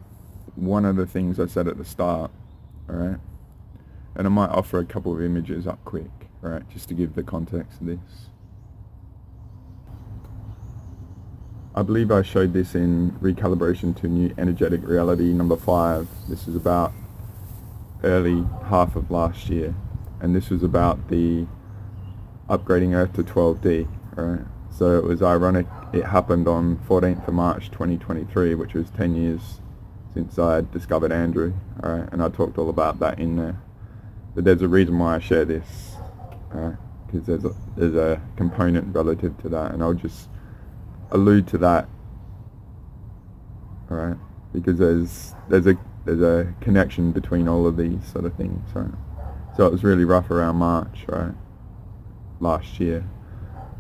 [SPEAKER 14] One of the things I said at the start, alright, and I might offer a couple of images up quick, alright, just to give the context of this. I believe I showed this in Recalibration to New Energetic Reality number 5. This is about early half of last year, and this was about the upgrading Earth to 12D, alright? So it was ironic, it happened on 14th of March 2023, which was 10 years since I discovered Andrew, alright, and I talked all about that in there. But there's a reason why I share this, alright, because there's a component relative to that, and I'll just allude to that, alright, because there's a connection between all of these sort of things, right? So it was really rough around March, right, last year.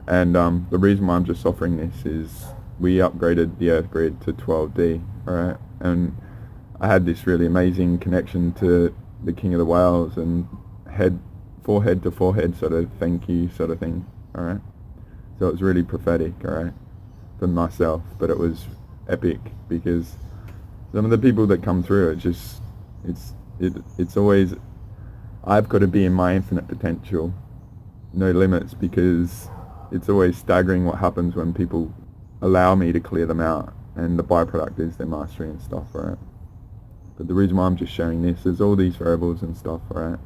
[SPEAKER 14] And the reason why I'm just offering this is we upgraded the Earth grid to 12D, alright, and I had this really amazing connection to the King of the Whales and forehead to forehead sort of thank you sort of thing, alright. So it was really prophetic, alright, for myself, but it was epic because some of the people that come through, it's always, I've got to be in my infinite potential, no limits, because it's always staggering what happens when people allow me to clear them out, and the byproduct is their mastery and stuff, right? But the reason why I'm just sharing this is all these variables and stuff, right?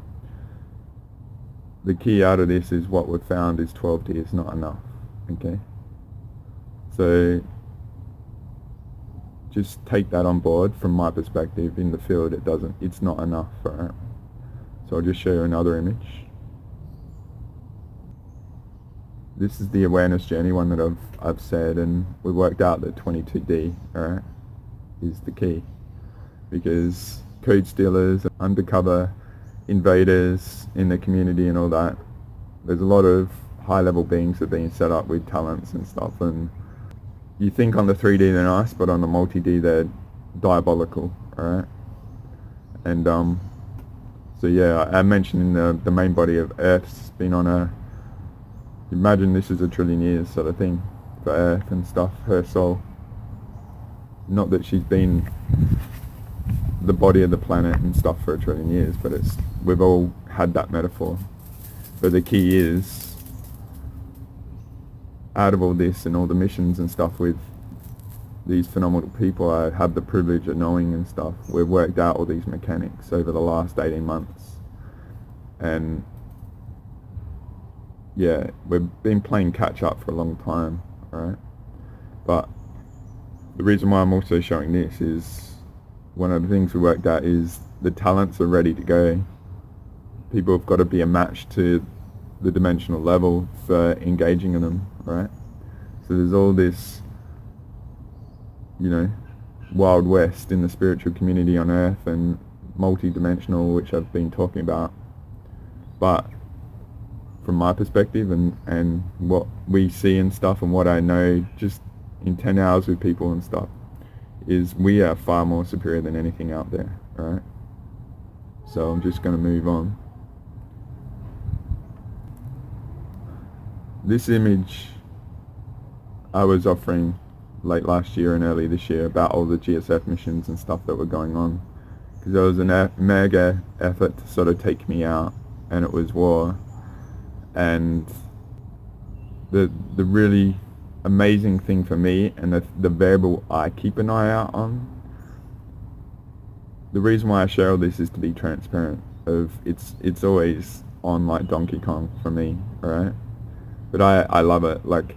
[SPEAKER 14] The key out of this is what we've found is 12D is not enough, okay? So just take that on board. From my perspective in the field, it's not enough, right? So I'll just show you another image. This is the awareness journey one that I've said, and we worked out that 22D, alright, is the key. Because code stealers, undercover invaders in the community and all that, there's a lot of high-level beings that are being set up with talents and stuff, and you think on the 3D they're nice, but on the multi-D they're diabolical, alright? And so yeah, I mentioned in the main body of Earth's been on a, imagine this is a trillion years sort of thing for Earth and stuff, her soul. Not that she's been the body of the planet and stuff for 1 trillion years, but we've all had that metaphor. But the key is, out of all this and all the missions and stuff with these phenomenal people I have the privilege of knowing and stuff, we've worked out all these mechanics over the last 18 months. And yeah, we've been playing catch up for a long time, right? But the reason why I'm also showing this is one of the things we worked out is the talents are ready to go. People have got to be a match to the dimensional level for engaging in them, right? So there's all this, Wild West in the spiritual community on Earth and multi-dimensional, which I've been talking about. But from my perspective and what we see and stuff and what I know just in 10 hours with people and stuff, is we are far more superior than anything out there, right? So I'm just going to move on. This image I was offering late last year and early this year about all the GSF missions and stuff that were going on, because there was a mega effort to sort of take me out, and it was war. And the really amazing thing for me, and the variable I keep an eye out on, the reason why I share all this is to be transparent. It's always on like Donkey Kong for me, alright? But I love it. Like,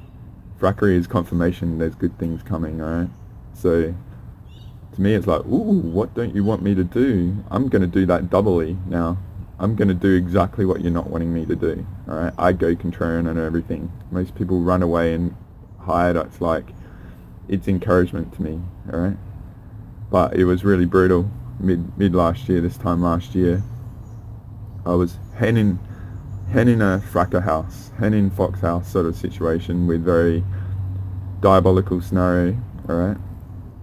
[SPEAKER 14] Frackery is confirmation there's good things coming, alright? So to me it's like, ooh, what don't you want me to do? I'm going to do that doubly now. I'm going to do exactly what you're not wanting me to do, alright? I go contrarian and everything. Most people run away and hide. It's like, it's encouragement to me, alright? But it was really brutal mid last year, this time last year. I was hen in a fracker house, hen in fox house sort of situation with very diabolical scenario, alright?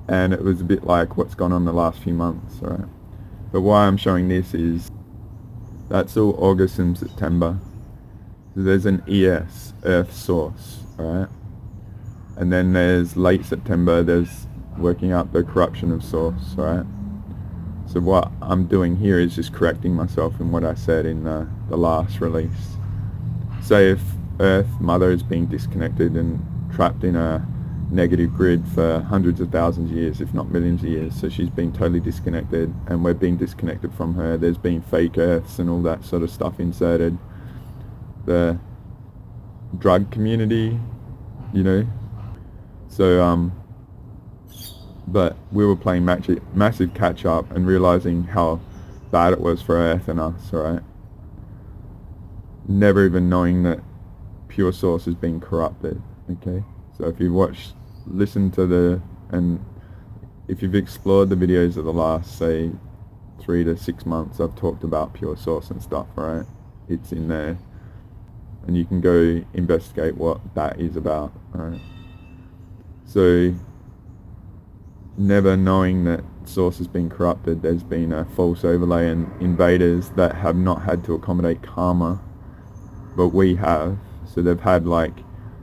[SPEAKER 14] And it was a bit like what's gone on the last few months, alright? But why I'm showing this is, that's all August and September. So there's an ES, Earth Source, alright? And then there's late September, there's working out the corruption of Source, alright? So what I'm doing here is just correcting myself in what I said in the last release. Say if Earth, Mother, is being disconnected and trapped in a negative grid for hundreds of thousands of years, if not millions of years, so she's been totally disconnected and we're being disconnected from her. There's been fake Earths and all that sort of stuff inserted. The drug community, so but we were playing massive catch up and realizing how bad it was for Earth and us, right? Never even knowing that pure source is being corrupted, okay? So if you listen to and if you've explored the videos of the last, say, 3 to 6 months, I've talked about pure source and stuff, right? It's in there. And you can go investigate what that is about, right? So, never knowing that source has been corrupted, there's been a false overlay and invaders that have not had to accommodate karma, but we have. So they've had, like,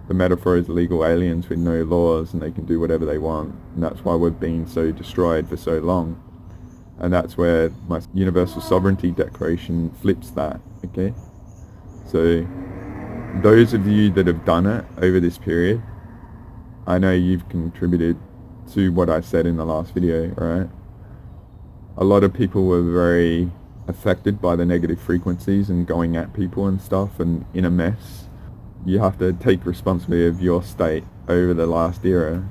[SPEAKER 14] the metaphor is legal aliens with no laws and they can do whatever they want, and that's why we've been so destroyed for so long. And that's where my Universal Sovereignty Declaration flips that, okay? So those of you that have done it over this period, I know you've contributed to what I said in the last video, right? A lot of people were very affected by the negative frequencies and going at people and stuff and in a mess. You have to take responsibility of your state over the last era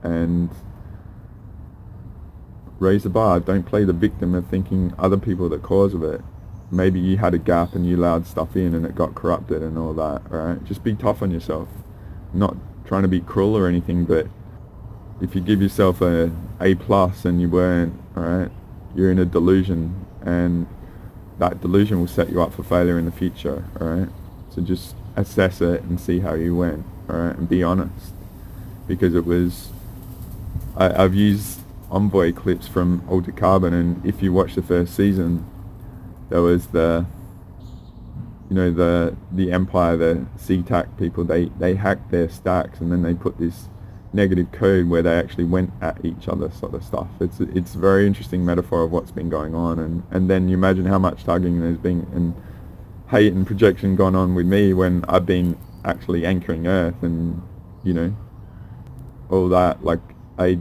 [SPEAKER 14] and raise the bar. Don't play the victim of thinking other people are the cause of it. Maybe you had a gap and you allowed stuff in and it got corrupted and all that, right? Just be tough on yourself. Not trying to be cruel or anything, but if you give yourself a A+ and you weren't, alright, you're in a delusion, and that delusion will set you up for failure in the future, alright? So just assess it and see how you went, alright, and be honest. Because it was, I've used Envoy clips from Altered Carbon, and if you watch the first season, there was the Empire, the SeaTac people, they hacked their stacks and then they put this negative code where they actually went at each other, sort of stuff. It's a very interesting metaphor of what's been going on, and then you imagine how much tugging there's been and hate and projection gone on with me when I've been actually anchoring Earth and, you know, all that. Like I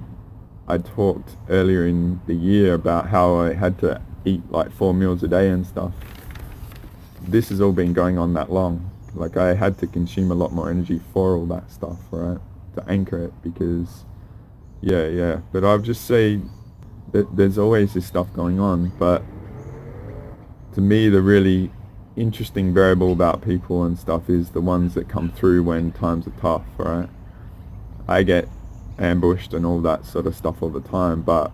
[SPEAKER 14] talked earlier in the year about how I had to eat like 4 meals a day and stuff. This has all been going on that long. Like I had to consume a lot more energy for all that stuff, right? To anchor it, because but I'll just say that there's always this stuff going on, but to me the really interesting variable about people and stuff is the ones that come through when times are tough, right? I get ambushed and all that sort of stuff all the time, but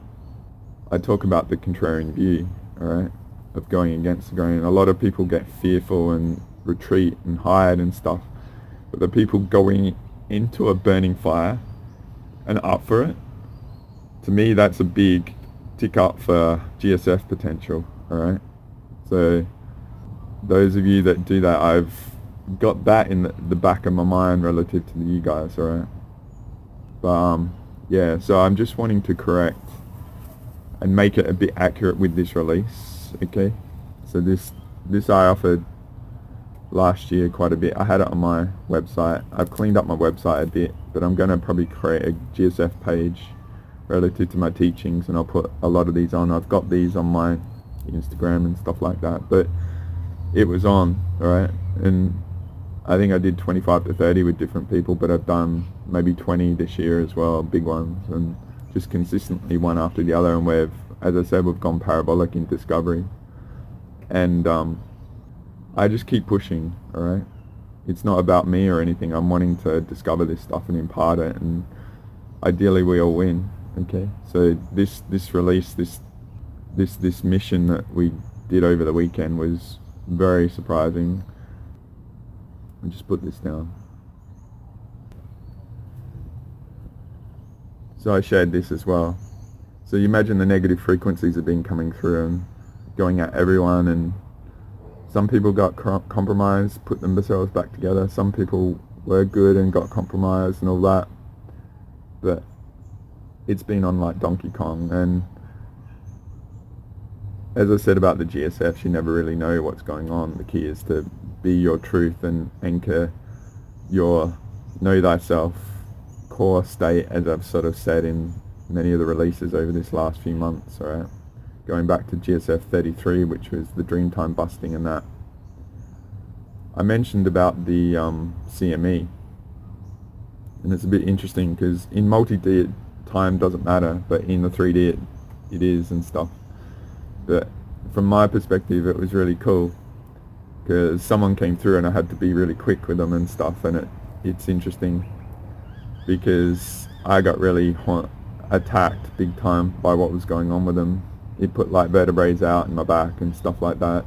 [SPEAKER 14] I talk about the contrarian view, alright, of going against the grain. A lot of people get fearful and retreat and hide and stuff, but the people going into a burning fire and up for it, to me that's a big tick up for GSF potential, alright? So those of you that do that, I've got that in the back of my mind relative to you guys, alright? But yeah, so I'm just wanting to correct and make it a bit accurate with this release, okay? So this I offered last year quite a bit. I had it on my website. I've cleaned up my website a bit, but I'm going to probably create a GSF page relative to my teachings, and I'll put a lot of these on. I've got these on my Instagram and stuff like that, but it was on, alright? And I think I did 25 to 30 with different people, but I've done maybe 20 this year as well, big ones, and just consistently one after the other, and we've, as I said, we've gone parabolic in discovery. And I just keep pushing, alright? It's not about me or anything. I'm wanting to discover this stuff and impart it, and ideally we all win, okay? So this release, this mission that we did over the weekend was very surprising. I'll just put this down. So I shared this as well. So you imagine the negative frequencies have been coming through and going at everyone, and some people got compromised, put themselves back together. Some people were good and got compromised and all that. But it's been on like Donkey Kong, and as I said about the GSFs, you never really know what's going on. The key is to be your truth and anchor your know thyself core state, as I've sort of said in many of the releases over this last few months, alright? Going back to GSF 33, which was the Dreamtime busting and that. I mentioned about the CME, and it's a bit interesting because in multi-D time doesn't matter, but in the 3D it is and stuff. But from my perspective, it was really cool because someone came through and I had to be really quick with them and stuff, and it's interesting because I got really attacked big time by what was going on with them. It put like vertebrae out in my back and stuff like that,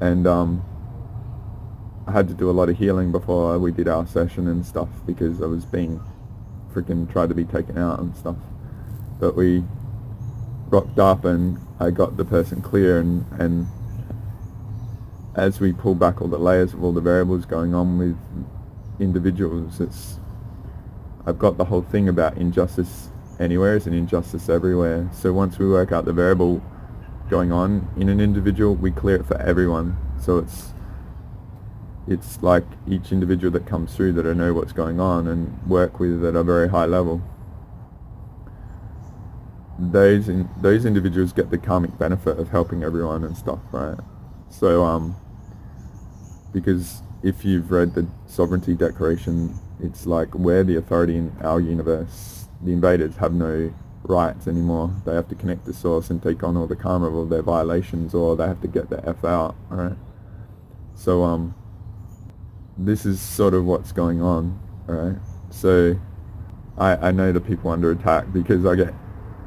[SPEAKER 14] and I had to do a lot of healing before we did our session and stuff because I was being freaking tried to be taken out and stuff. But we rocked up and I got the person clear, and as we pull back all the layers of all the variables going on with individuals, I've got the whole thing about injustice anywhere is an injustice everywhere. So once we work out the variable going on in an individual, we clear it for everyone. So it's like each individual that comes through that I know what's going on and work with at a very high level. Those individuals get the karmic benefit of helping everyone and stuff, right? So because if you've read the Sovereignty Declaration, it's like we're the authority in our universe. The invaders have no rights anymore. They have to connect to source and take on all the karma of all their violations, or they have to get the F out, alright? So this is sort of what's going on, alright? So I know the people under attack because I get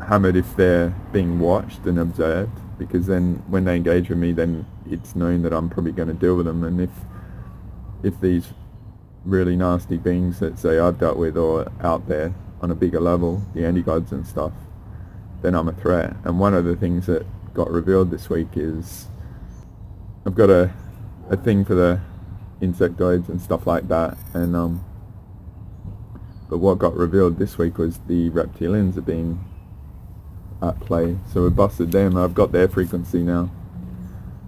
[SPEAKER 14] hammered if they're being watched and observed, because then when they engage with me, then it's known that I'm probably going to deal with them. And if these really nasty beings that say I've dealt with or out there on a bigger level, the anti-gods and stuff, then I'm a threat. And one of the things that got revealed this week is I've got a thing for the insectoids and stuff like that, and But what got revealed this week was the reptilians are being at play. So we busted them. I've got their frequency now.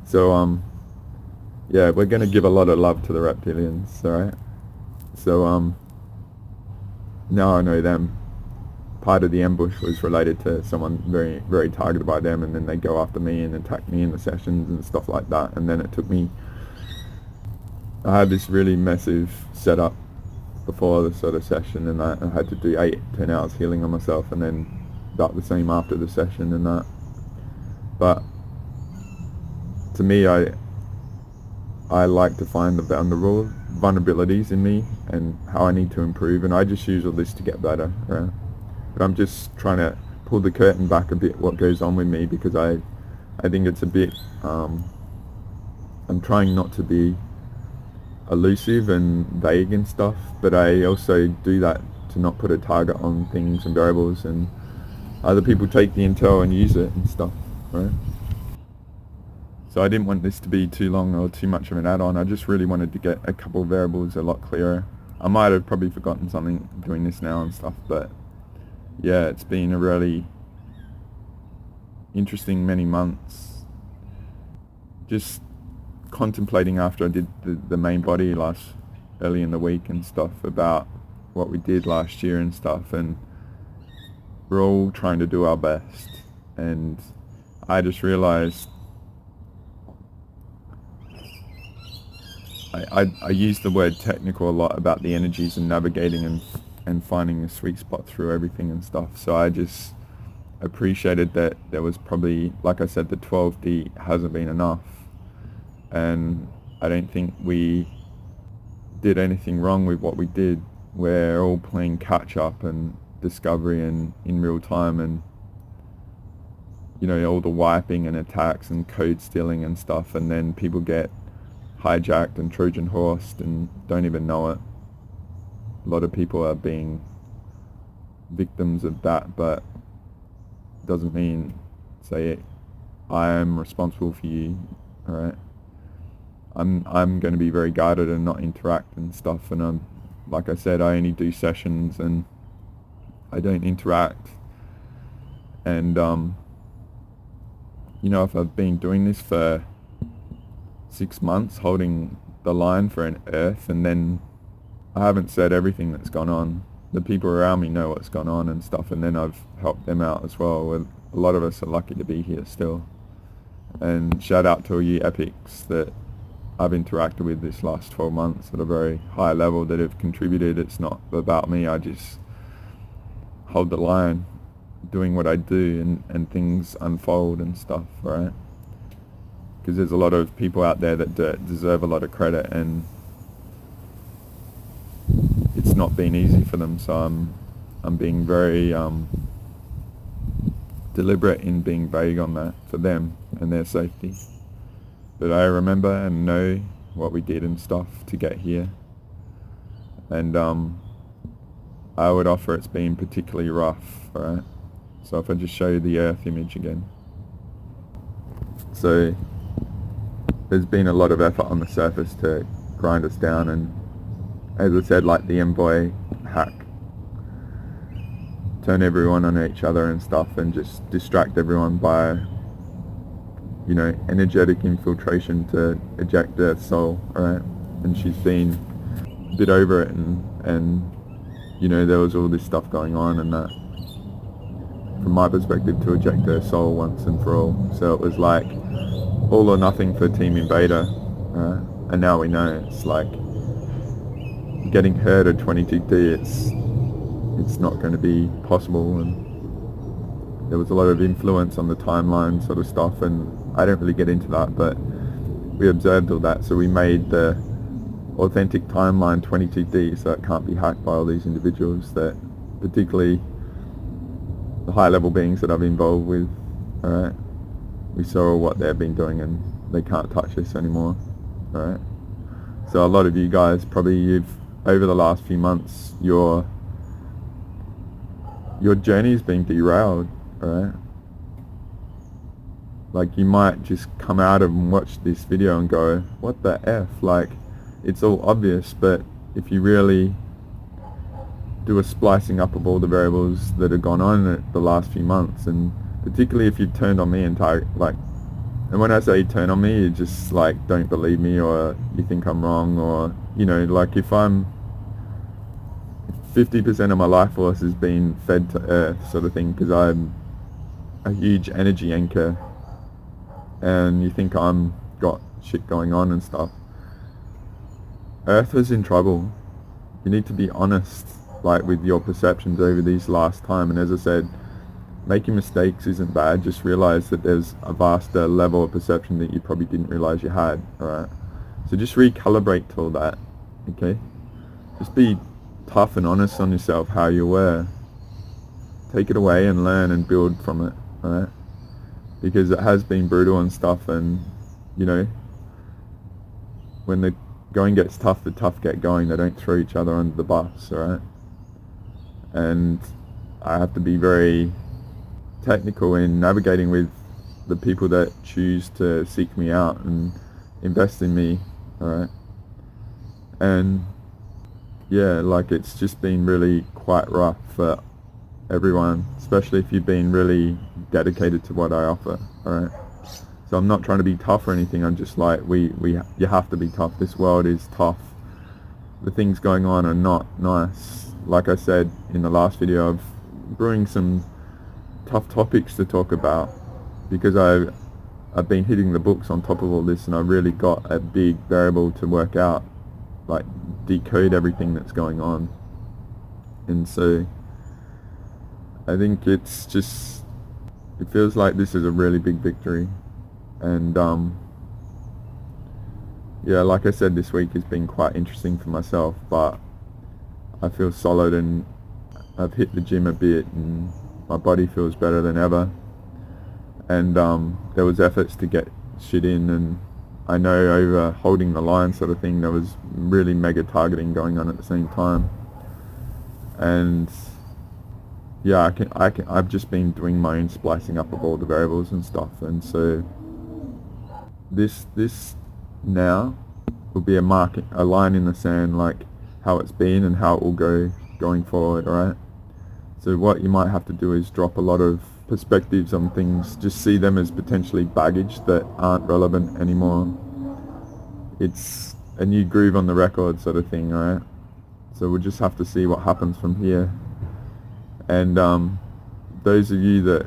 [SPEAKER 14] So yeah, we're going to give a lot of love to the reptilians, alright? So now I know them. Part of the ambush was related to someone very, very targeted by them, and then they go after me and attack me in the sessions and stuff like that. And then it took me, I had this really massive setup before the sort of session, and I had to do 8-10 hours healing on myself, and then about the same after the session and that. But to me, I like to find the vulnerabilities in me and how I need to improve, and I just use all this to get better, right? But I'm just trying to pull the curtain back a bit what goes on with me, because I think it's a bit, I'm trying not to be elusive and vague and stuff, but I also do that to not put a target on things and variables, and other people take the intel and use it and stuff, right? So I didn't want this to be too long or too much of an add-on. I just really wanted to get a couple of variables a lot clearer. I might have probably forgotten something doing this now and stuff, but yeah, it's been a really interesting many months. Just contemplating after I did the main body early in the week and stuff about what we did last year and stuff, and we're all trying to do our best. And I just realized I use the word technical a lot about the energies and navigating and finding a sweet spot through everything and stuff. So I just appreciated that there was probably, like I said, the 12D hasn't been enough. And I don't think we did anything wrong with what we did. We're all playing catch up and discovery and in real time, and you know, all the wiping and attacks and code stealing and stuff, and then people get hijacked and Trojan horsed and don't even know it. A lot of people are being victims of that, but it doesn't mean say I am responsible for you, alright? I'm going to be very guarded and not interact and stuff, and I'm, like I said, I only do sessions and I don't interact. And you know, if I've been doing this for 6 months, holding the line for an Earth, and then I haven't said everything that's gone on. The people around me know what's gone on and stuff, and then I've helped them out as well. A lot of us are lucky to be here still. And shout out to all you epics that I've interacted with this last 12 months at a very high level that have contributed. It's not about me, I just hold the line, doing what I do, and things unfold and stuff, right? Because there's a lot of people out there that deserve a lot of credit, and it's not been easy for them. So I'm being very deliberate in being vague on that for them and their safety. But I remember and know what we did and stuff to get here, and I would offer it's been particularly rough, right? So if I just show you the Earth image again. So there's been a lot of effort on the surface to grind us down, and as I said, like the envoy hack, turn everyone on each other and stuff, and just distract everyone by, you know, energetic infiltration to eject Earth's soul, alright? And she's been a bit over it, and you know, there was all this stuff going on, and that, from my perspective, to eject her soul once and for all. So it was like all or nothing for Team Invader, and now we know it's like getting her to 22D, it's not going to be possible. And there was a lot of influence on the timeline sort of stuff, and I don't really get into that, but we observed all that, so we made the authentic timeline 22D so it can't be hacked by all these individuals, that particularly the high level beings that I've involved with, alright? We saw what they've been doing and they can't touch us anymore, alright? So a lot of you guys, probably over the last few months, your journey's been derailed, alright? Like, you might just come out and watch this video and go, what the F? Like, it's all obvious, but if you really do a splicing up of all the variables that have gone on in the last few months, and particularly if you've turned on me and and when I say turn on me, you just like don't believe me, or you think I'm wrong, or like if I'm 50% of my life force is being fed to Earth, sort of thing, because I'm a huge energy anchor, and you think I'm got shit going on and stuff. Earth was in trouble. You need to be honest, like with your perceptions over these last time. And as I said, making mistakes isn't bad. Just realize that there's a vaster level of perception that you probably didn't realize you had. All right. So just recalibrate to all that. Okay. Just be tough and honest on yourself, how you were. Take it away and learn and build from it. All right. Because it has been brutal and stuff, and when the going gets tough, the tough get going. They don't throw each other under the bus, alright? And I have to be very technical in navigating with the people that choose to seek me out and invest in me, alright? And yeah, like it's just been really quite rough for everyone, especially if you've been really dedicated to what I offer, alright? So I'm not trying to be tough or anything. I'm just like, you have to be tough. This world is tough. The things going on are not nice. Like I said in the last video, I'm brewing some tough topics to talk about, because I've been hitting the books on top of all this, and I really got a big variable to work out, like decode everything that's going on. And so I think it feels like this is a really big victory. And yeah, like I said, this week has been quite interesting for myself, but I feel solid, and I've hit the gym a bit, and my body feels better than ever. And there was efforts to get shit in, and I know over holding the line sort of thing, there was really mega targeting going on at the same time. And yeah, I've just been doing my own splicing up of all the variables and stuff, and so this now will be a line in the sand, like how it's been and how it will go going forward, alright? So what you might have to do is drop a lot of perspectives on things, just see them as potentially baggage that aren't relevant anymore. It's a new groove on the record sort of thing, alright? So we'll just have to see what happens from here. And those of you that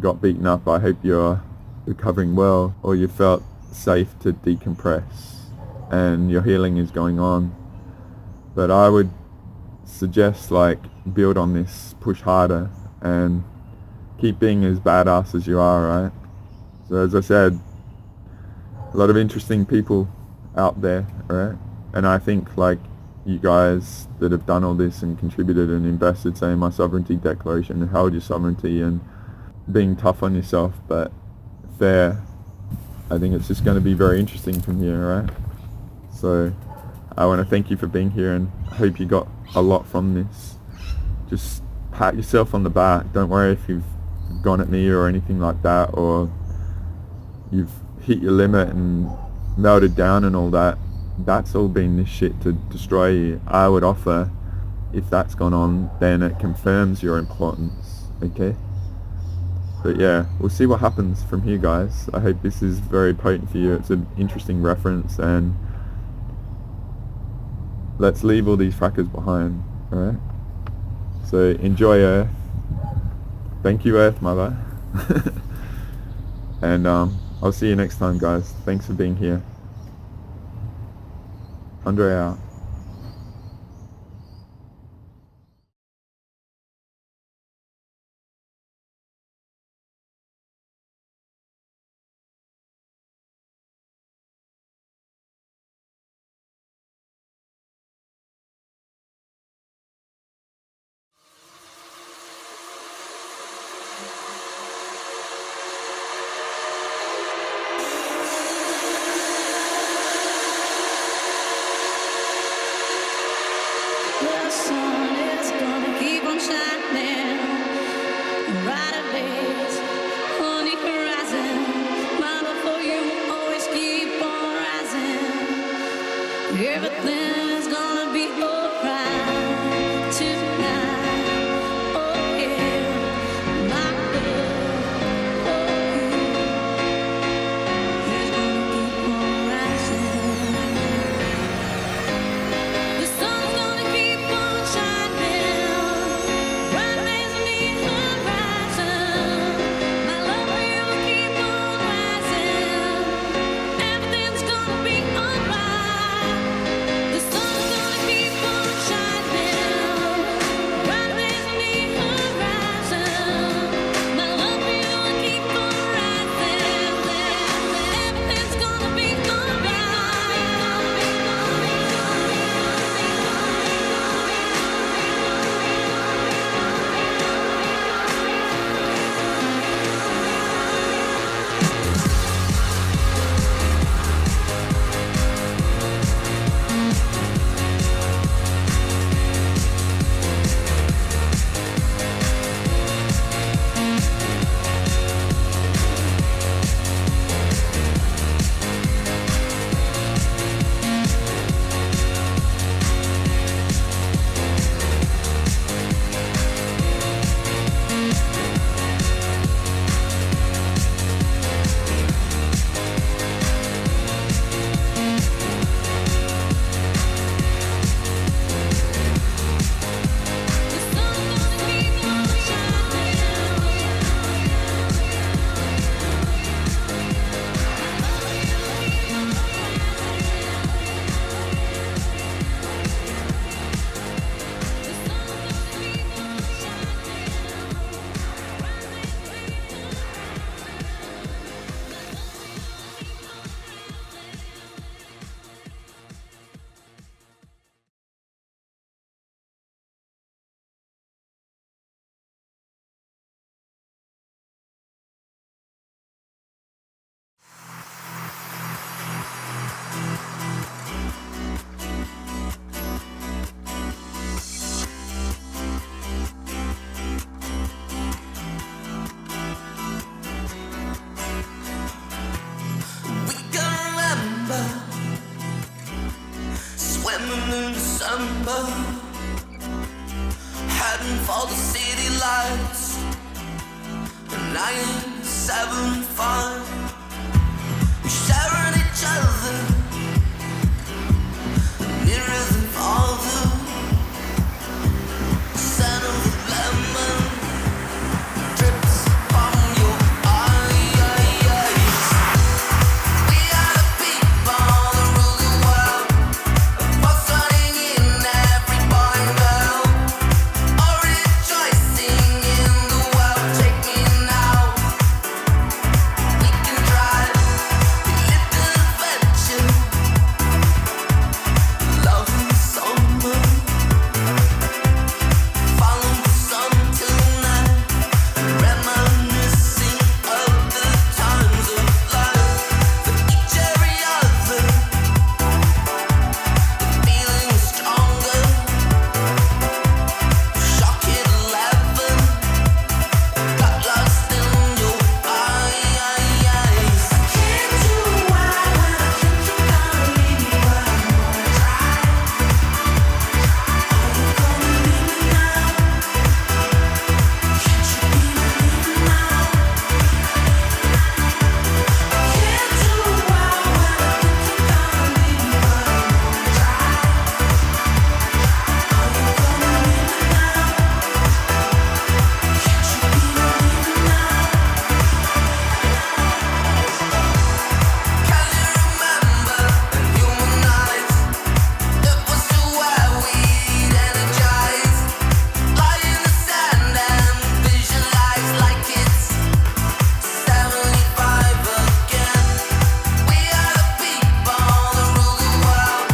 [SPEAKER 14] got beaten up, I hope you're recovering well, or you felt safe to decompress and your healing is going on. But I would suggest, like, build on this, push harder, and keep being as badass as you are, right? So as I said, a lot of interesting people out there, right? And I think, like, you guys that have done all this and contributed and invested, say, in my sovereignty declaration and held your sovereignty and being tough on yourself but fair, I think it's just going to be very interesting from here, right? So I want to thank you for being here, and I hope you got a lot from this. Just pat yourself on the back. Don't worry if you've gone at me or anything like that, or you've hit your limit and melted down and all that. That's all been this shit to destroy you. I would offer, if that's gone on, then it confirms your importance, okay? But yeah, we'll see what happens from here, guys. I hope this is very potent for you. It's an interesting reference, and let's leave all these frackers behind, alright? So enjoy Earth. Thank you, Earth Mother. And I'll see you next time, guys. Thanks for being here. Andre out.
[SPEAKER 15] The sun is gonna keep on shining, brighter days on the horizon. My love for you always keep on rising. Everything's gonna be alright tonight. December, heading for the city lights. 975, we're sharing each other, nearer than farther. Scent of lemon drips from your eyes. We are the people that rule the world, what's running in every boy and girl, all rejoicing in the world. Take me now, we can drive, we live an adventure, love in the summer, follow the sun tonight, reminiscing of the times of life. For each every other, the feeling is stronger. Shock at 11, got lost in your eyes. Can't do why when I think you're gonna leave me, but I know I try. Are you gonna leave me now? Can't you be believing now? Can't do why when I think you're gonna leave me, but I know I try. Are you gonna leave me now? Can't you be believing now? Can you remember in human eyes? It was to where we'd energize, lie in the sand and visualize like it's 75 again. We are the people that rule the world,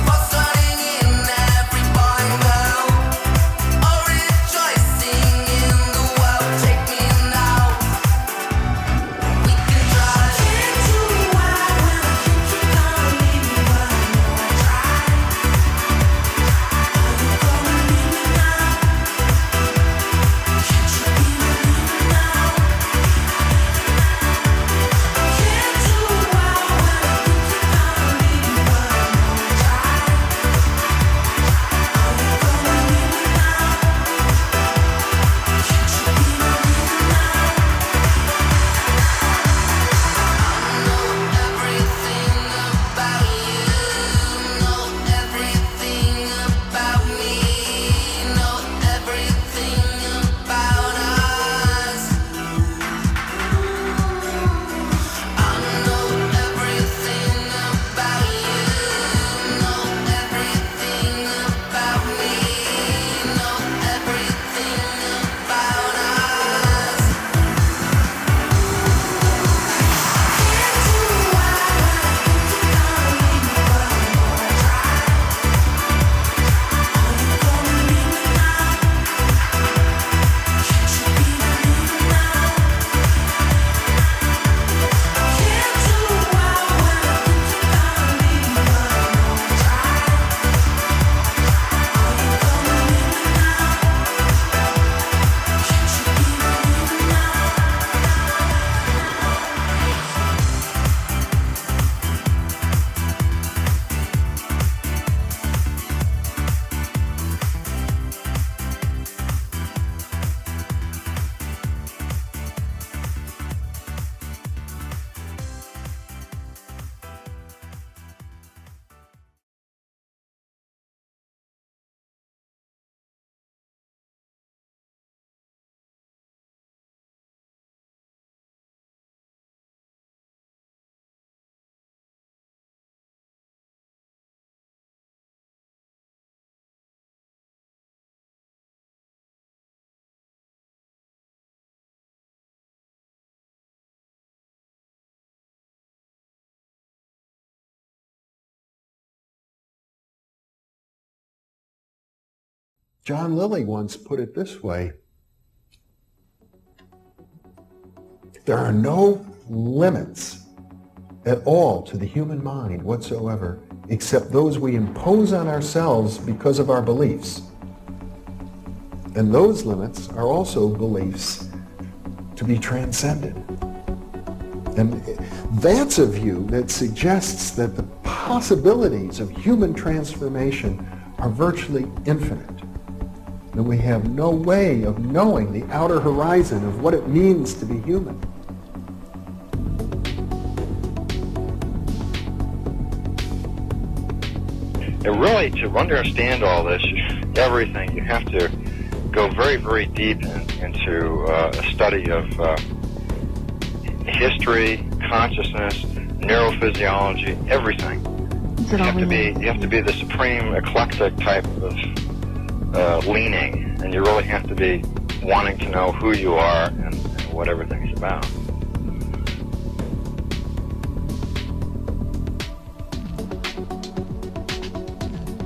[SPEAKER 15] what's running in every boy and girl, all rejoicing in the world. Take me now, we can drive. Can't do why when I think you're gonna leave me, but I know I try. Are you gonna leave me now? Can't you be believing now? Can't do why when I think you're gonna leave me, but I know I try. Are you gonna leave me now? Can't you be believing now? I know everything about you, know everything about me, know everything about us. I know everything about you, know everything about me, know everything about us. Can't do why when I think you're gonna leave me, but I know I try. Are you gonna leave me now? Can't you be believing now? Can't do why when I think you're gonna leave me, but I know I try. Are you gonna leave me now? Can't you be believing now?
[SPEAKER 2] John Lilly once put it this way: there are no limits at all to the human mind whatsoever, except those we impose on ourselves because of our beliefs. And those limits are also beliefs to be transcended. And that's a view that suggests that the possibilities of human transformation are virtually infinite. And we have no way of knowing the outer horizon of what it means to be human.
[SPEAKER 3] And really, to understand all this, everything, you have to go very, very deep into a study of history, consciousness, neurophysiology, everything. You have to be the supreme eclectic type of leaning, and you really have to be wanting to know who you are and what everything's about.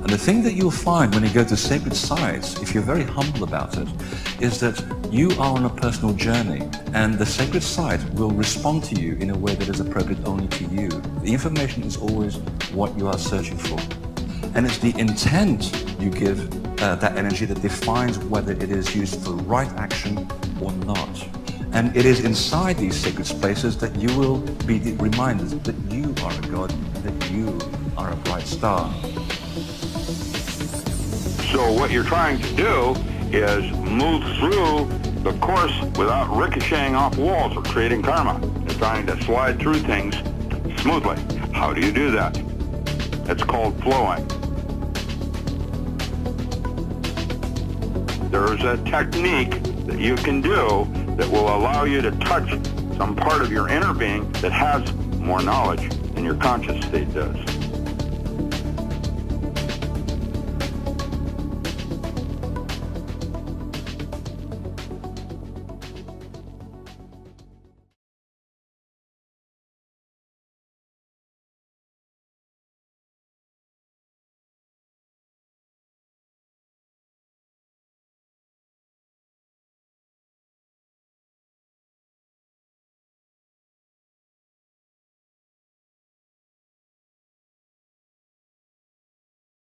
[SPEAKER 4] And the thing that you'll find when you go to sacred sites, if you're very humble about it, is that you are on a personal journey, and the sacred site will respond to you in a way that is appropriate only to you. The information is always what you are searching for. And it's the intent you give that energy that defines whether it is used for right action or not. And it is inside these sacred spaces that you will be reminded that you are a god, that you are a bright star.
[SPEAKER 5] So what you're trying to do is move through the course without ricocheting off walls or creating karma. You're trying to slide through things smoothly. How do you do that? It's called flowing. There's a technique that you can do that will allow you to touch some part of your inner being that has more knowledge than your conscious state does.